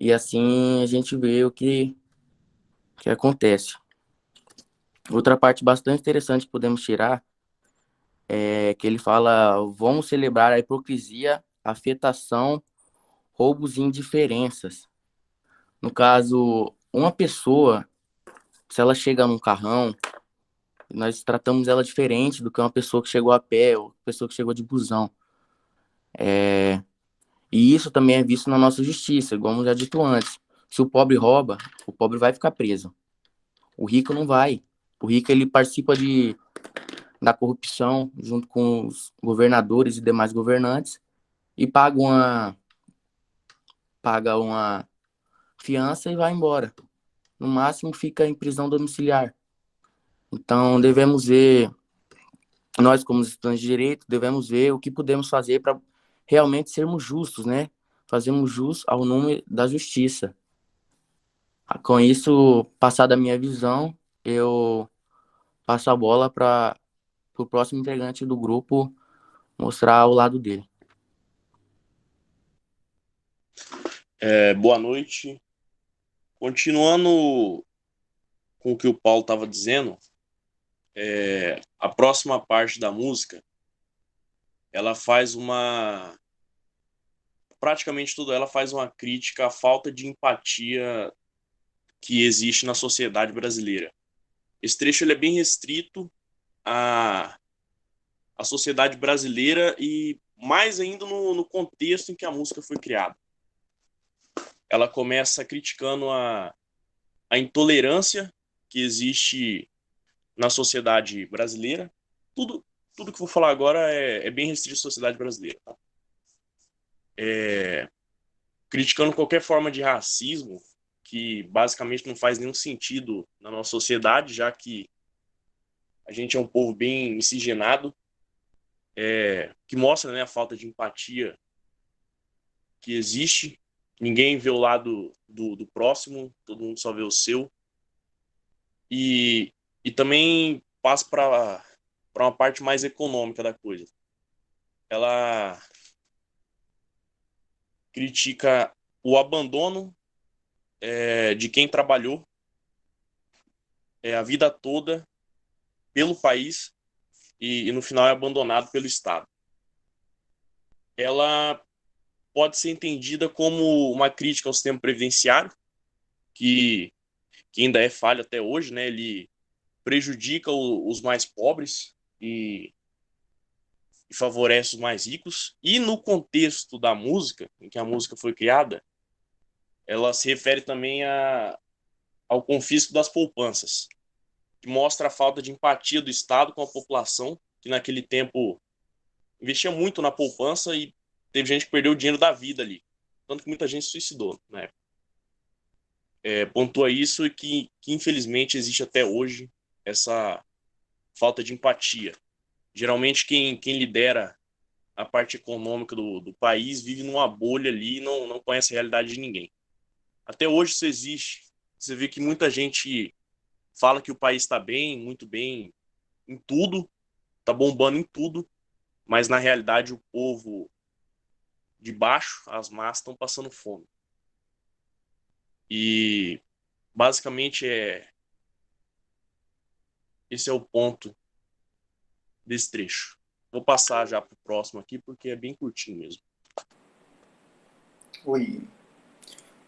Speaker 14: E assim a gente vê o que acontece. Outra parte bastante interessante que podemos tirar é que ele fala, vamos celebrar a hipocrisia, afetação, roubos e indiferenças. No caso, uma pessoa, se ela chega num carrão, nós tratamos ela diferente do que uma pessoa que chegou a pé ou pessoa que chegou de busão. E isso também é visto na nossa justiça, como já dito antes. Se o pobre rouba, o pobre vai ficar preso. O rico não vai. O rico, ele participa da corrupção junto com os governadores e demais governantes e paga uma fiança e vai embora. No máximo, fica em prisão domiciliar. Então, devemos ver, nós como estudantes de direito, devemos ver o que podemos fazer para realmente sermos justos, né? Fazermos jus ao nome da justiça. Com isso, passada a minha visão, eu passo a bola para o próximo integrante do grupo mostrar o lado dele.
Speaker 15: Boa noite. Continuando com o que o Paulo estava dizendo, a próxima parte da música, ela faz praticamente tudo ela faz uma crítica à falta de empatia que existe na sociedade brasileira. Esse trecho ele é bem restrito a a sociedade brasileira e mais ainda no contexto em que a música foi criada. Ela começa criticando a intolerância que existe na sociedade brasileira. Tudo que eu vou falar agora é bem restrito à sociedade brasileira. Tá? Criticando qualquer forma de racismo, que basicamente não faz nenhum sentido na nossa sociedade, já que a gente é um povo bem miscigenado, que mostra, né, a falta de empatia que existe. Ninguém vê o lado do próximo, todo mundo só vê o seu. E também passa para uma parte mais econômica da coisa. Ela critica o abandono de quem trabalhou a vida toda pelo país e no final é abandonado pelo Estado. Ela pode ser entendida como uma crítica ao sistema previdenciário, que ainda é falho até hoje, né? Ele prejudica os mais pobres e favorece os mais ricos. E no contexto da música, em que a música foi criada, ela se refere também ao confisco das poupanças, que mostra a falta de empatia do Estado com a população, que naquele tempo investia muito na poupança e teve gente que perdeu o dinheiro da vida ali. Tanto que muita gente se suicidou na época. Pontua isso e que infelizmente existe até hoje essa falta de empatia. Geralmente quem lidera a parte econômica do país vive numa bolha ali e não conhece a realidade de ninguém. Até hoje isso existe. Você vê que muita gente fala que o país está bem, muito bem em tudo, está bombando em tudo, mas na realidade o povo de baixo, as massas, estão passando fome. E basicamente esse é o ponto desse trecho. Vou passar já para o próximo aqui, porque é bem curtinho mesmo.
Speaker 16: Oi,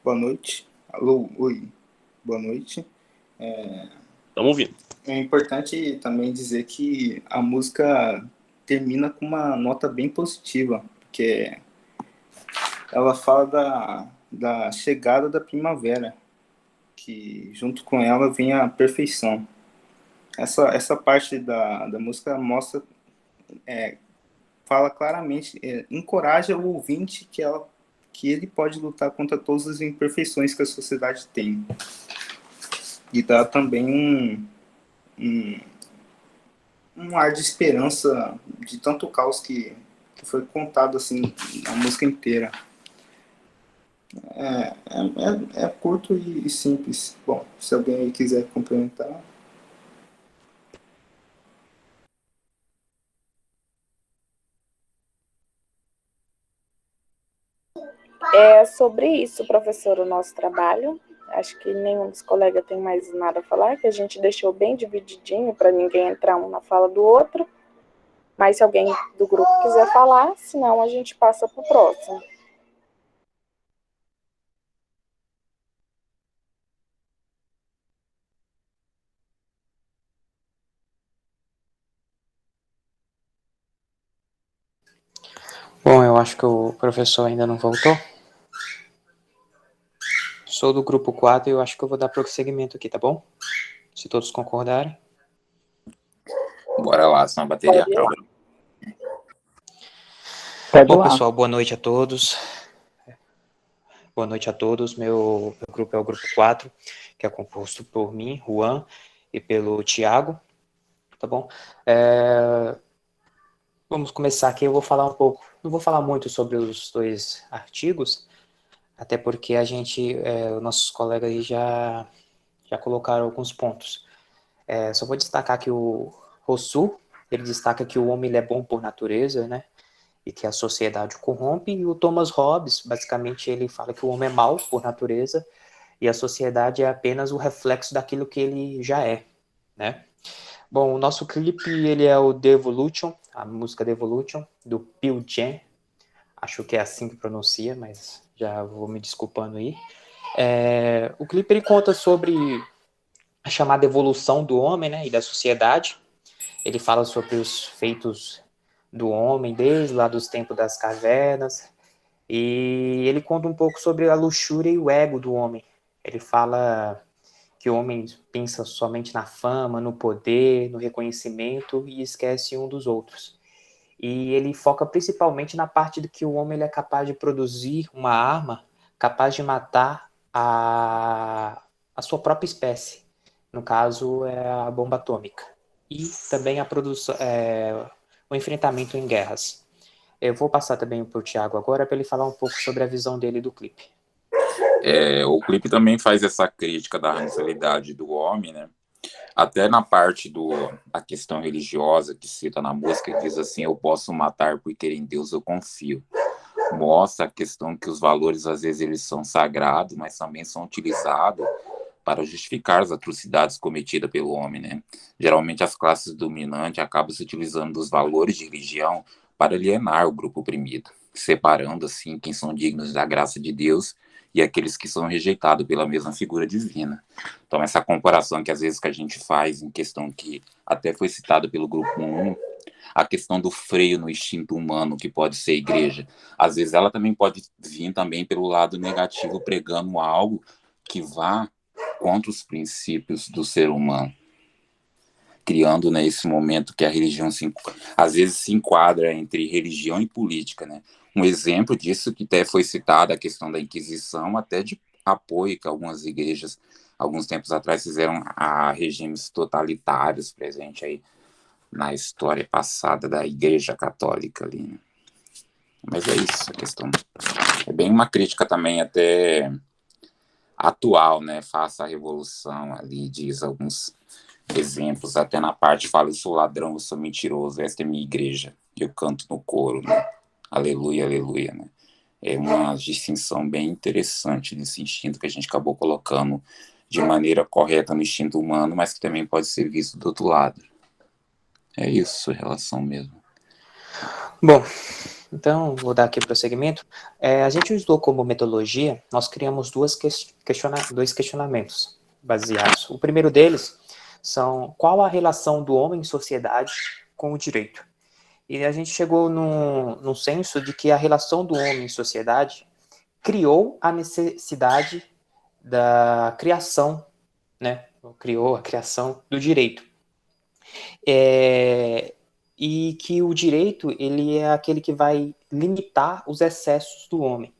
Speaker 16: boa noite. Alô, oi, boa noite.
Speaker 15: Estamos ouvindo.
Speaker 16: É importante também dizer que a música termina com uma nota bem positiva, porque ela fala da chegada da primavera, que junto com ela vem a perfeição. Essa parte da música mostra, fala claramente, encoraja o ouvinte que ele pode lutar contra todas as imperfeições que a sociedade tem. E dá também um ar de esperança de tanto caos que foi contado assim a música inteira. É curto e simples. Bom, se alguém aí quiser complementar.
Speaker 13: É sobre isso, professor, o nosso trabalho. Acho que nenhum dos colegas tem mais nada a falar, que a gente deixou bem divididinho para ninguém entrar um na fala do outro. Mas se alguém do grupo quiser falar, senão a gente passa para o próximo.
Speaker 2: Bom, eu acho que o professor ainda não voltou. Sou do grupo 4 e eu acho que eu vou dar prosseguimento aqui, tá bom? Se todos concordarem.
Speaker 17: Bora lá, senão a bateria acaba.
Speaker 2: Bom, pessoal, boa noite a todos. Boa noite a todos. Meu grupo é o grupo 4, que é composto por mim, Juan, e pelo Tiago, tá bom? Vamos começar aqui, eu vou falar um pouco, não vou falar muito sobre os dois artigos, até porque nossos colegas aí já colocaram alguns pontos. Só vou destacar que o Rousseau, ele destaca que o homem ele é bom por natureza, né? E que a sociedade o corrompe, e o Thomas Hobbes, basicamente, ele fala que o homem é mau por natureza e a sociedade é apenas o reflexo daquilo que ele já é, né? Bom, o nosso clipe, ele é o The Evolution, a música The Evolution, do Pearl Jam, acho que é assim que pronuncia, mas já vou me desculpando aí. O clipe, ele conta sobre a chamada evolução do homem, né, e da sociedade. Ele fala sobre os feitos
Speaker 17: do homem, desde lá dos tempos das cavernas, e ele conta um pouco sobre a luxúria e o ego do homem. Ele fala que o homem pensa somente na fama, no poder, no reconhecimento e esquece um dos outros. E ele foca principalmente na parte de que o homem ele é capaz de produzir uma arma capaz de matar a sua própria espécie. No caso, é a bomba atômica. E também a produção, o enfrentamento em guerras. Eu vou passar também para o Thiago agora para ele falar um pouco sobre a visão dele do clipe.
Speaker 18: O clipe também faz essa crítica da racionalidade do homem, né? Até na parte da questão religiosa que cita na música, que diz assim: eu posso matar porque em Deus eu confio. Mostra a questão que os valores às vezes eles são sagrados, mas também são utilizados para justificar as atrocidades cometidas pelo homem, né? Geralmente as classes dominantes acabam se utilizando dos valores de religião para alienar o grupo oprimido, separando assim quem são dignos da graça de Deus e aqueles que são rejeitados pela mesma figura divina. Então essa comparação que às vezes que a gente faz em questão que até foi citada pelo grupo 1, a questão do freio no instinto humano que pode ser a igreja, às vezes ela também pode vir também pelo lado negativo, pregando algo que vá contra os princípios do ser humano, criando nesse momento que a religião às vezes se enquadra entre religião e política, né? Um exemplo disso que até foi citada a questão da Inquisição, até de apoio que algumas igrejas, alguns tempos atrás, fizeram a regimes totalitários presente aí na história passada da Igreja Católica ali, né? Mas é isso, a questão é bem uma crítica também até atual, né? Faça a revolução ali, diz alguns exemplos, até na parte fala: eu sou ladrão, eu sou mentiroso, esta é minha igreja, eu canto no coro, né? Aleluia, aleluia, né? É uma distinção bem interessante desse instinto que a gente acabou colocando de maneira correta no instinto humano, mas que também pode ser visto do outro lado. É isso, relação mesmo.
Speaker 17: Bom, então vou dar aqui prosseguimento. A gente usou como metodologia, nós criamos dois questionamentos baseados. O primeiro deles são: qual a relação do homem em sociedade com o direito? E a gente chegou num senso de que a relação do homem em sociedade criou a necessidade da criação, né? Criou a criação do direito. E que o direito ele é aquele que vai limitar os excessos do homem,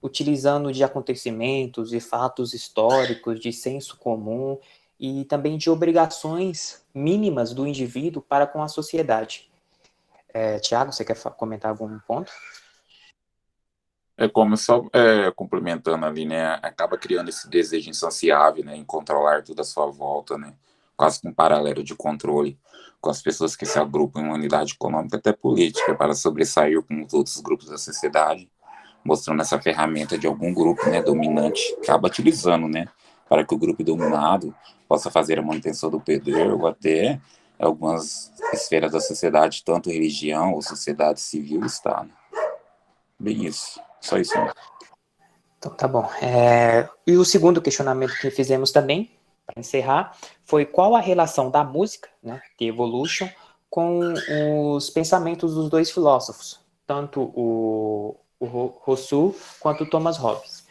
Speaker 17: utilizando de acontecimentos e fatos históricos, de senso comum e também de obrigações mínimas do indivíduo para com a sociedade. Tiago, você quer comentar algum ponto?
Speaker 18: Como só complementando ali, né? Acaba criando esse desejo insaciável, né? Em controlar tudo à sua volta, né? Quase que um paralelo de controle com as pessoas que se agrupam em uma unidade econômica até política para sobressair com os outros grupos da sociedade, mostrando essa ferramenta de algum grupo, né, dominante, acaba utilizando, né, para que o grupo dominado possa fazer a manutenção do poder ou até algumas esferas da sociedade, tanto religião ou sociedade civil, Estado. Bem isso, só isso mesmo.
Speaker 17: Então tá bom. E o segundo questionamento que fizemos também, para encerrar, foi: qual a relação da música, né, The Evolution, com os pensamentos dos dois filósofos, tanto o Rousseau quanto o Thomas Hobbes.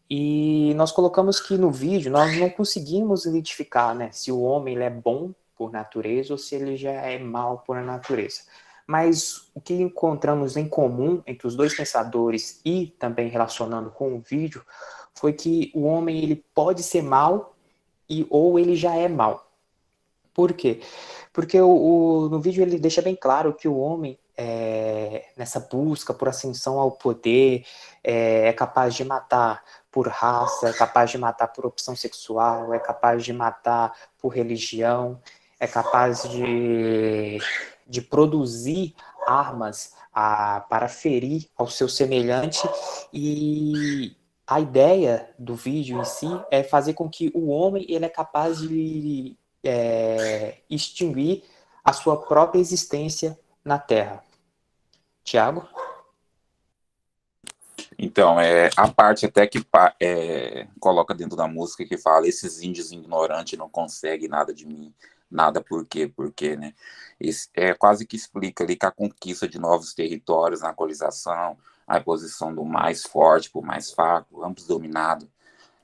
Speaker 17: E nós colocamos que no vídeo nós não conseguimos identificar, né, se o homem ele é bom por natureza ou se ele já é mal por natureza. Mas o que encontramos em comum entre os dois pensadores e também relacionando com o vídeo foi que o homem ele pode ser mal ou ele já é mal. Por quê? Porque no vídeo ele deixa bem claro que o homem, nessa busca por ascensão ao poder, é capaz de matar por raça, é capaz de matar por opção sexual, é capaz de matar por religião, é capaz de produzir armas para ferir ao seu semelhante. E a ideia do vídeo em si é fazer com que o homem ele é capaz de extinguir a sua própria existência na Terra. Tiago?
Speaker 18: Então, a parte até que coloca dentro da música que fala: esses índios ignorantes não conseguem nada de mim, nada por quê, né? É quase que explica ali que a conquista de novos territórios, a colonização, a imposição do mais forte por mais fraco, ambos dominados,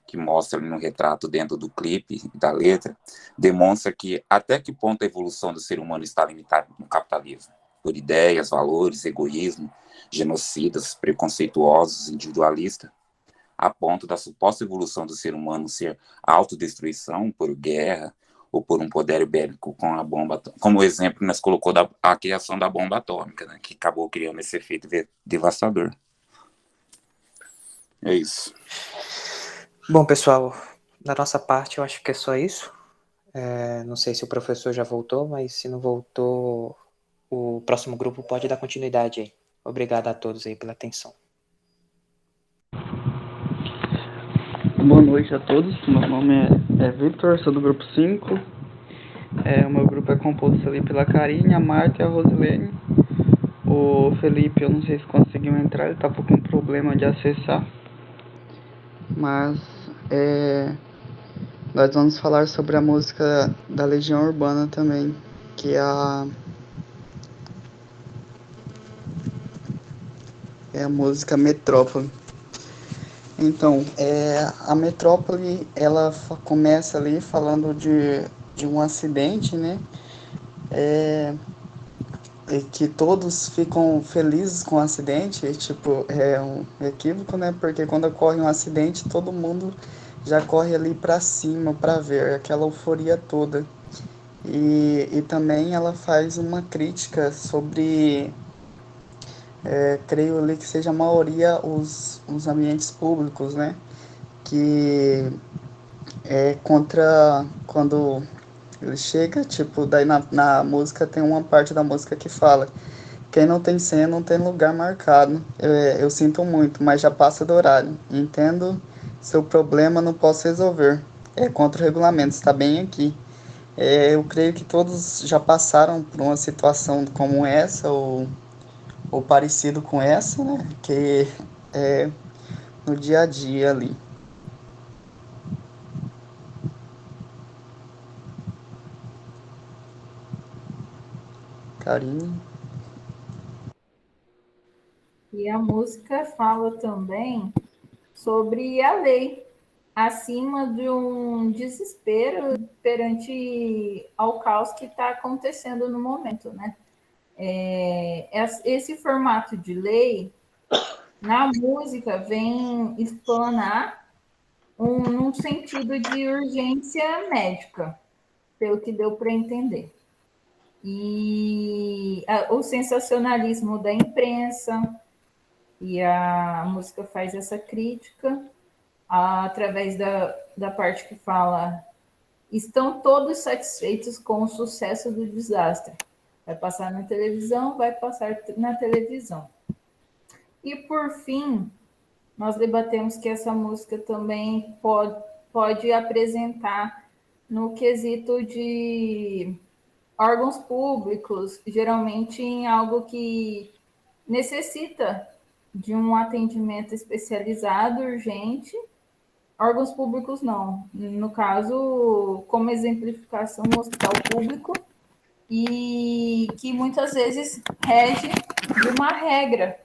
Speaker 18: que mostra ali no retrato dentro do clipe e da letra, demonstra que até que ponto a evolução do ser humano está limitada no capitalismo, por ideias, valores, egoísmo, genocidas, preconceituosos, individualistas, a ponto da suposta evolução do ser humano ser autodestruição por guerra ou por um poder bélico com a bomba, como exemplo que nós colocou a criação da bomba atômica, né, que acabou criando esse efeito devastador. É isso.
Speaker 17: Bom, pessoal, da nossa parte eu acho que é só isso. Não sei se o professor já voltou, mas se não voltou, o próximo grupo pode dar continuidade aí. Obrigado a todos aí pela atenção.
Speaker 19: Boa noite a todos, meu nome é Victor, sou do grupo 5. O meu grupo é composto ali pela Karine, a Marta e a Rosilene. O Felipe, eu não sei se conseguiu entrar, ele tá com problema de acessar. Mas nós vamos falar sobre a música da Legião Urbana também, que é a música Metrópole. Então, a Metrópole, ela começa ali falando de um acidente, né? E que todos ficam felizes com o acidente, tipo, é um equívoco, né? Porque quando ocorre um acidente, todo mundo já corre ali para cima para ver aquela euforia toda. E também ela faz uma crítica sobre, creio ali que seja a maioria os ambientes públicos, né? Que é contra quando ele chega, tipo, daí na música tem uma parte da música que fala: quem não tem senha não tem lugar marcado. Eu sinto muito, mas já passa do horário. Entendo seu problema, não posso resolver. É contra o regulamento, está bem aqui. Eu creio que todos já passaram por uma situação como essa, ou parecido com essa, né? Que é no dia a dia ali. Karine.
Speaker 20: E a música fala também sobre a lei, acima de um desespero perante ao caos que está acontecendo no momento, né? Esse formato de lei, na música, vem explanar num sentido de urgência médica, pelo que deu para entender. E o sensacionalismo da imprensa, e a música faz essa crítica através da parte que fala: estão todos satisfeitos com o sucesso do desastre. Vai passar na televisão, vai passar na televisão. E, por fim, nós debatemos que essa música também pode apresentar no quesito de órgãos públicos, geralmente em algo que necessita de um atendimento especializado, urgente. Órgãos públicos não. No caso, como exemplificação, o hospital público, e que muitas vezes rege de uma regra,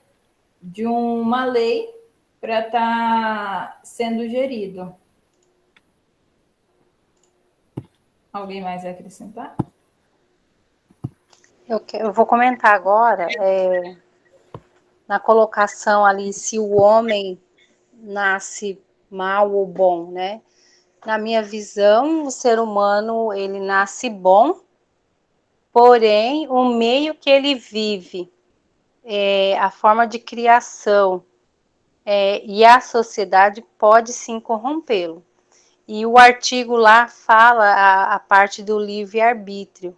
Speaker 20: de uma lei para estar sendo gerido. Alguém mais vai acrescentar?
Speaker 7: Eu vou comentar agora, na colocação ali, se o homem nasce mal ou bom, né? Na minha visão, o ser humano, ele nasce bom, porém, o meio que ele vive, a forma de criação e a sociedade pode sim corrompê-lo. E o artigo lá fala a parte do livre-arbítrio,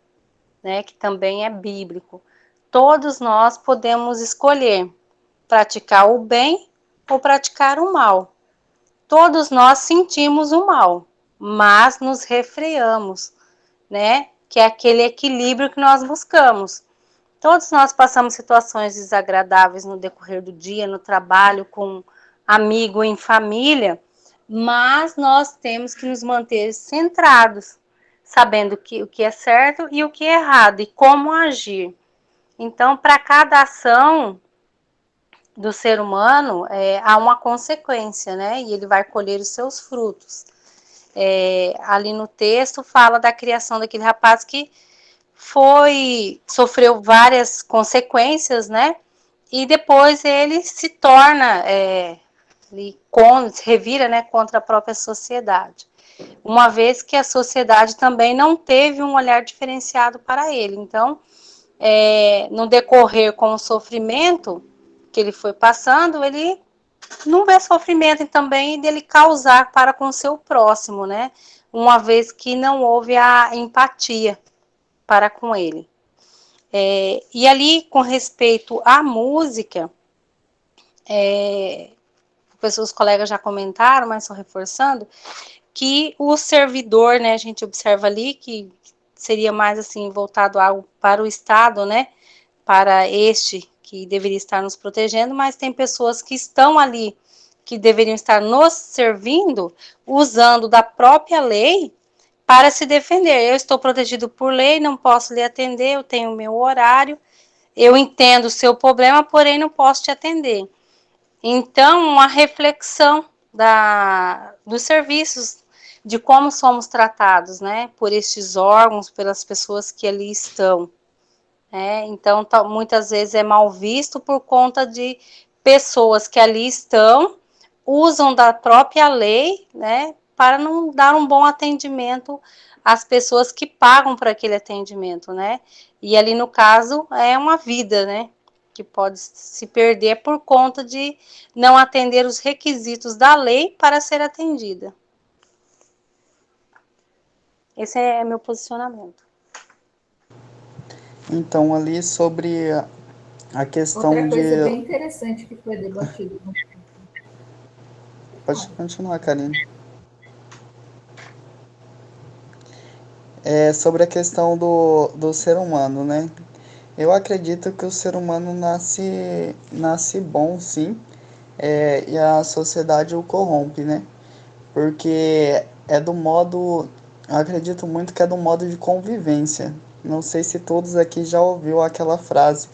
Speaker 7: né, que também é bíblico. Todos nós podemos escolher praticar o bem ou praticar o mal. Todos nós sentimos o mal, mas nos refreamos, né, que é aquele equilíbrio que nós buscamos. Todos nós passamos situações desagradáveis no decorrer do dia, no trabalho, com amigo, em família, mas nós temos que nos manter centrados,
Speaker 21: sabendo o que é certo e o que é errado, e como agir. Então, para cada ação do ser humano, há uma consequência, né? E ele vai colher os seus frutos. Ali no texto fala da criação daquele rapaz que sofreu várias consequências, né? E depois ele se torna, se revira, né, contra a própria sociedade. Uma vez que a sociedade também não teve um olhar diferenciado para ele. Então, no decorrer com o sofrimento que ele foi passando, ele não vê sofrimento também dele causar para com o seu próximo, né? Uma vez que não houve a empatia para com ele. E ali, com respeito à música, os colegas já comentaram, mas só reforçando, que o servidor, né, a gente observa ali que seria mais assim voltado para o Estado, né, para este que deveria estar nos protegendo, mas tem pessoas que estão ali, que deveriam estar nos servindo, usando da própria lei para se defender. Eu estou protegido por lei, não posso lhe atender, eu tenho o meu horário, eu entendo o seu problema, porém não posso te atender. Então, uma reflexão dos serviços, de como somos tratados, né, por estes órgãos, pelas pessoas que ali estão. Então, muitas vezes é mal visto por conta de pessoas que ali estão, usam da própria lei, né, para não dar um bom atendimento às pessoas que pagam por aquele atendimento, né? E ali, no caso, é uma vida, né, que pode se perder por conta de não atender os requisitos da lei para ser atendida. Esse é meu posicionamento.
Speaker 19: Então, ali sobre a questão
Speaker 20: Outra coisa
Speaker 19: de...
Speaker 20: bem interessante que foi debatido.
Speaker 19: Pode continuar, Karine. Sobre a questão do ser humano, né? Eu acredito que o ser humano nasce bom, sim, e a sociedade o corrompe, né? Porque eu acredito muito que é do modo de convivência. Não sei se todos aqui já ouviu aquela frase,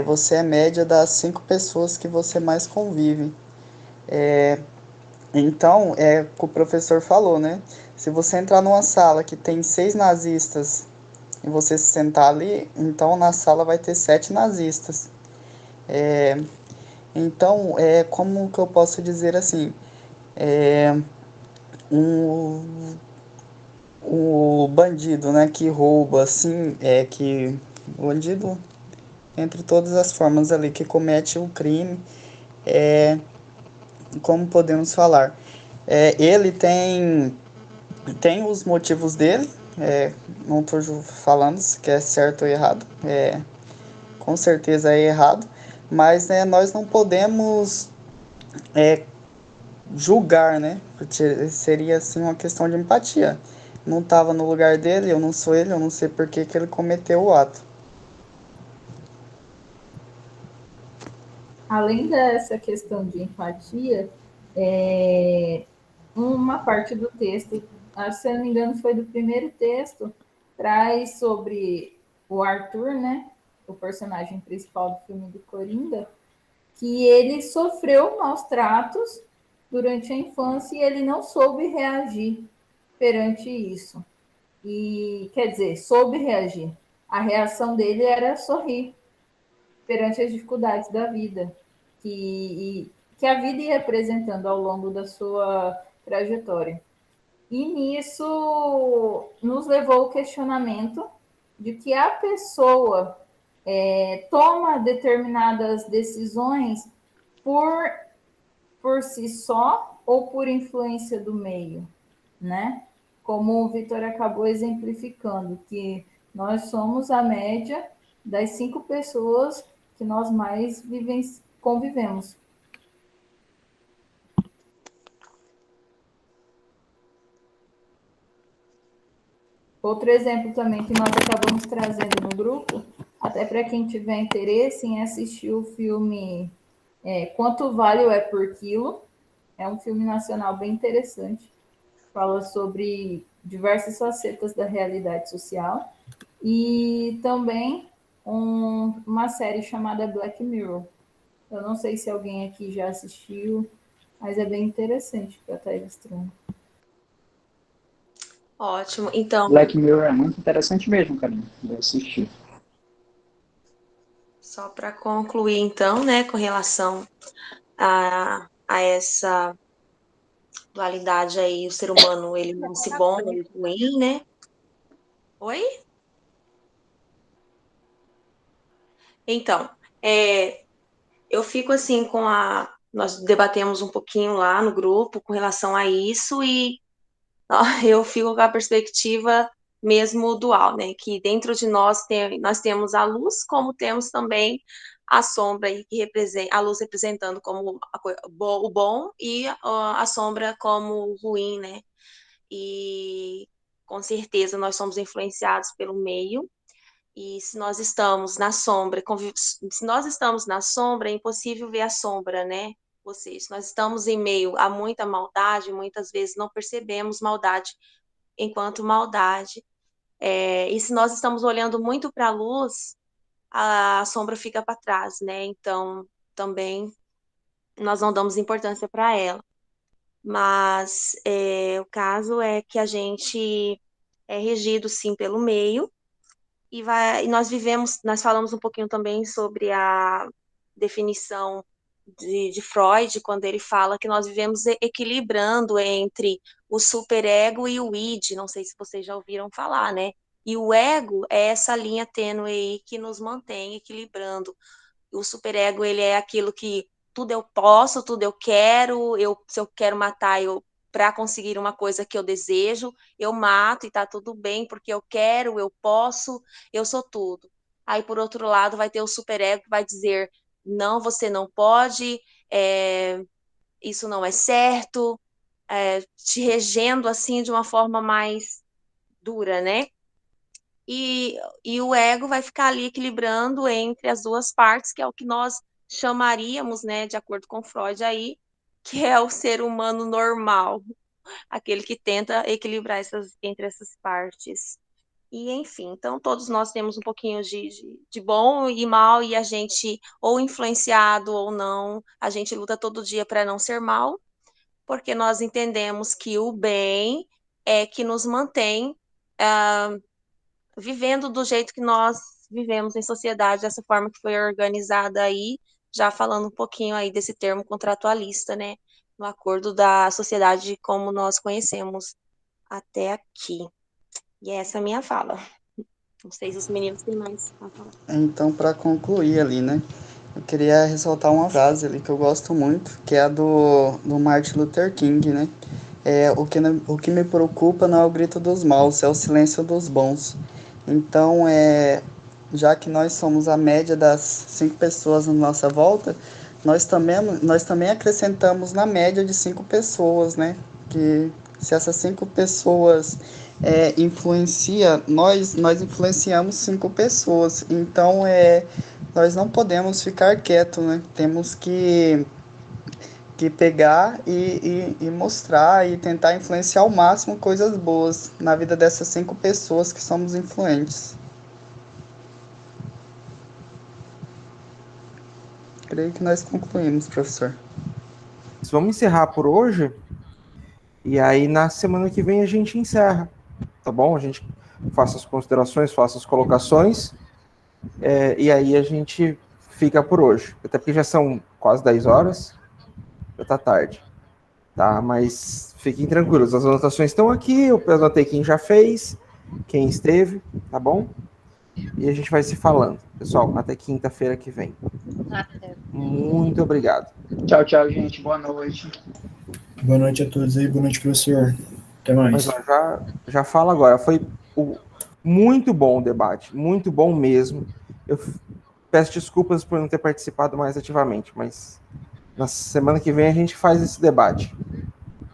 Speaker 19: você é média das 5 pessoas que você mais convive. Então, o que o professor falou, né? Se você entrar numa sala que tem 6 nazistas e você se sentar ali, então na sala vai ter 7 nazistas. Então, como que eu posso dizer assim? O bandido, né, que rouba, assim, o bandido, entre todas as formas ali, que comete o crime, como podemos falar? Ele tem os motivos dele, não estou falando se é certo ou errado, com certeza é errado, mas nós não podemos julgar, né? Porque seria assim uma questão de empatia. Não estava no lugar dele, eu não sou ele, eu não sei por que ele cometeu o ato.
Speaker 20: Além dessa questão de empatia, uma parte do texto, se eu não me engano, foi do primeiro texto, traz sobre o Arthur, né? O personagem principal do filme do Coringa, que ele sofreu maus tratos durante a infância e ele não soube reagir perante isso. E, quer dizer, soube reagir. A reação dele era sorrir perante as dificuldades da vida, que a vida ia apresentando ao longo da sua trajetória. E nisso nos levou ao questionamento de que a pessoa toma determinadas decisões por si só ou por influência do meio, né? Como o Vitor acabou exemplificando, que nós somos a média das 5 pessoas que nós mais convivemos. Outro exemplo também que nós acabamos trazendo no grupo, até para quem tiver interesse em assistir o filme Quanto Vale o É por Quilo, é um filme nacional bem interessante, fala sobre diversas facetas da realidade social, e também uma série chamada Black Mirror. Eu não sei se alguém aqui já assistiu, mas é bem interessante para estar ilustrando.
Speaker 3: Ótimo. Então,
Speaker 2: Black Mirror é muito interessante mesmo, Karine. Eu assisti.
Speaker 3: só para concluir, então, né, com relação a essa dualidade aí, o ser humano, ele nasce bom e ruim, né? Oi? Então, eu fico assim com nós debatemos um pouquinho lá no grupo com relação a isso e eu fico com a perspectiva mesmo dual, né? Que dentro de nós nós temos a luz, como temos também a sombra aí que representa a luz representando como o bom e a sombra como o ruim, né? E com certeza nós somos influenciados pelo meio. E se nós estamos na sombra, é impossível ver a sombra, né? Ou seja, se nós estamos em meio a muita maldade, muitas vezes não percebemos maldade enquanto maldade. E se nós estamos olhando muito para a luz, a sombra fica para trás, né? Então, também nós não damos importância para ela. Mas o caso é que a gente é regido, sim, pelo meio, e nós falamos um pouquinho também sobre a definição de Freud, quando ele fala que nós vivemos equilibrando entre o superego e o id, não sei se vocês já ouviram falar, né? E o ego é essa linha tênue aí que nos mantém equilibrando. O superego, ele é aquilo que tudo eu posso, tudo eu quero, se eu quero matar, para conseguir uma coisa que eu desejo, eu mato e tá tudo bem, porque eu quero, eu posso, eu sou tudo. Aí, por outro lado, vai ter o superego que vai dizer, não, você não pode, isso não é certo, te regendo assim de uma forma mais dura, né? E o ego vai ficar ali equilibrando entre as duas partes, que é o que nós chamaríamos, né, de acordo com Freud aí, que é o ser humano normal, aquele que tenta equilibrar entre essas partes. E, enfim, então todos nós temos um pouquinho de bom e mal, e a gente, ou influenciado ou não, a gente luta todo dia para não ser mal, porque nós entendemos que o bem é que nos mantém vivendo do jeito que nós vivemos em sociedade, dessa forma que foi organizada aí, já falando um pouquinho aí desse termo contratualista, né, no acordo da sociedade como nós conhecemos até aqui. E essa é a minha fala. Não sei se os meninos têm mais a falar.
Speaker 19: Então, para concluir ali, né, eu queria ressaltar uma frase ali que eu gosto muito, que é a do Martin Luther King, né, o que me preocupa não é o grito dos maus, é o silêncio dos bons. Então, já que nós somos a média das 5 pessoas na nossa volta, nós também acrescentamos na média de 5 pessoas, né? Que se essas 5 pessoas influenciam, nós influenciamos 5 pessoas. Então, nós não podemos ficar quietos, né? Temos que pegar e mostrar e tentar influenciar ao máximo coisas boas na vida dessas 5 pessoas que somos influentes. Creio que nós concluímos, professor.
Speaker 1: Vamos encerrar por hoje, e aí na semana que vem a gente encerra, tá bom? A gente faça as considerações, faça as colocações, e aí a gente fica por hoje. Até porque já são quase 10 horas, já tá tarde, tá? Mas fiquem tranquilos, as anotações estão aqui, eu anotei quem já fez, quem esteve, tá bom? E a gente vai se falando. Pessoal, até quinta-feira que vem. Muito obrigado.
Speaker 2: Tchau, tchau, gente. Boa noite.
Speaker 9: Boa noite a todos aí, boa noite, professor. Até mais.
Speaker 1: Mas já falo agora, foi muito bom o debate, muito bom mesmo. Eu peço desculpas por não ter participado mais ativamente, mas na semana que vem a gente faz esse debate.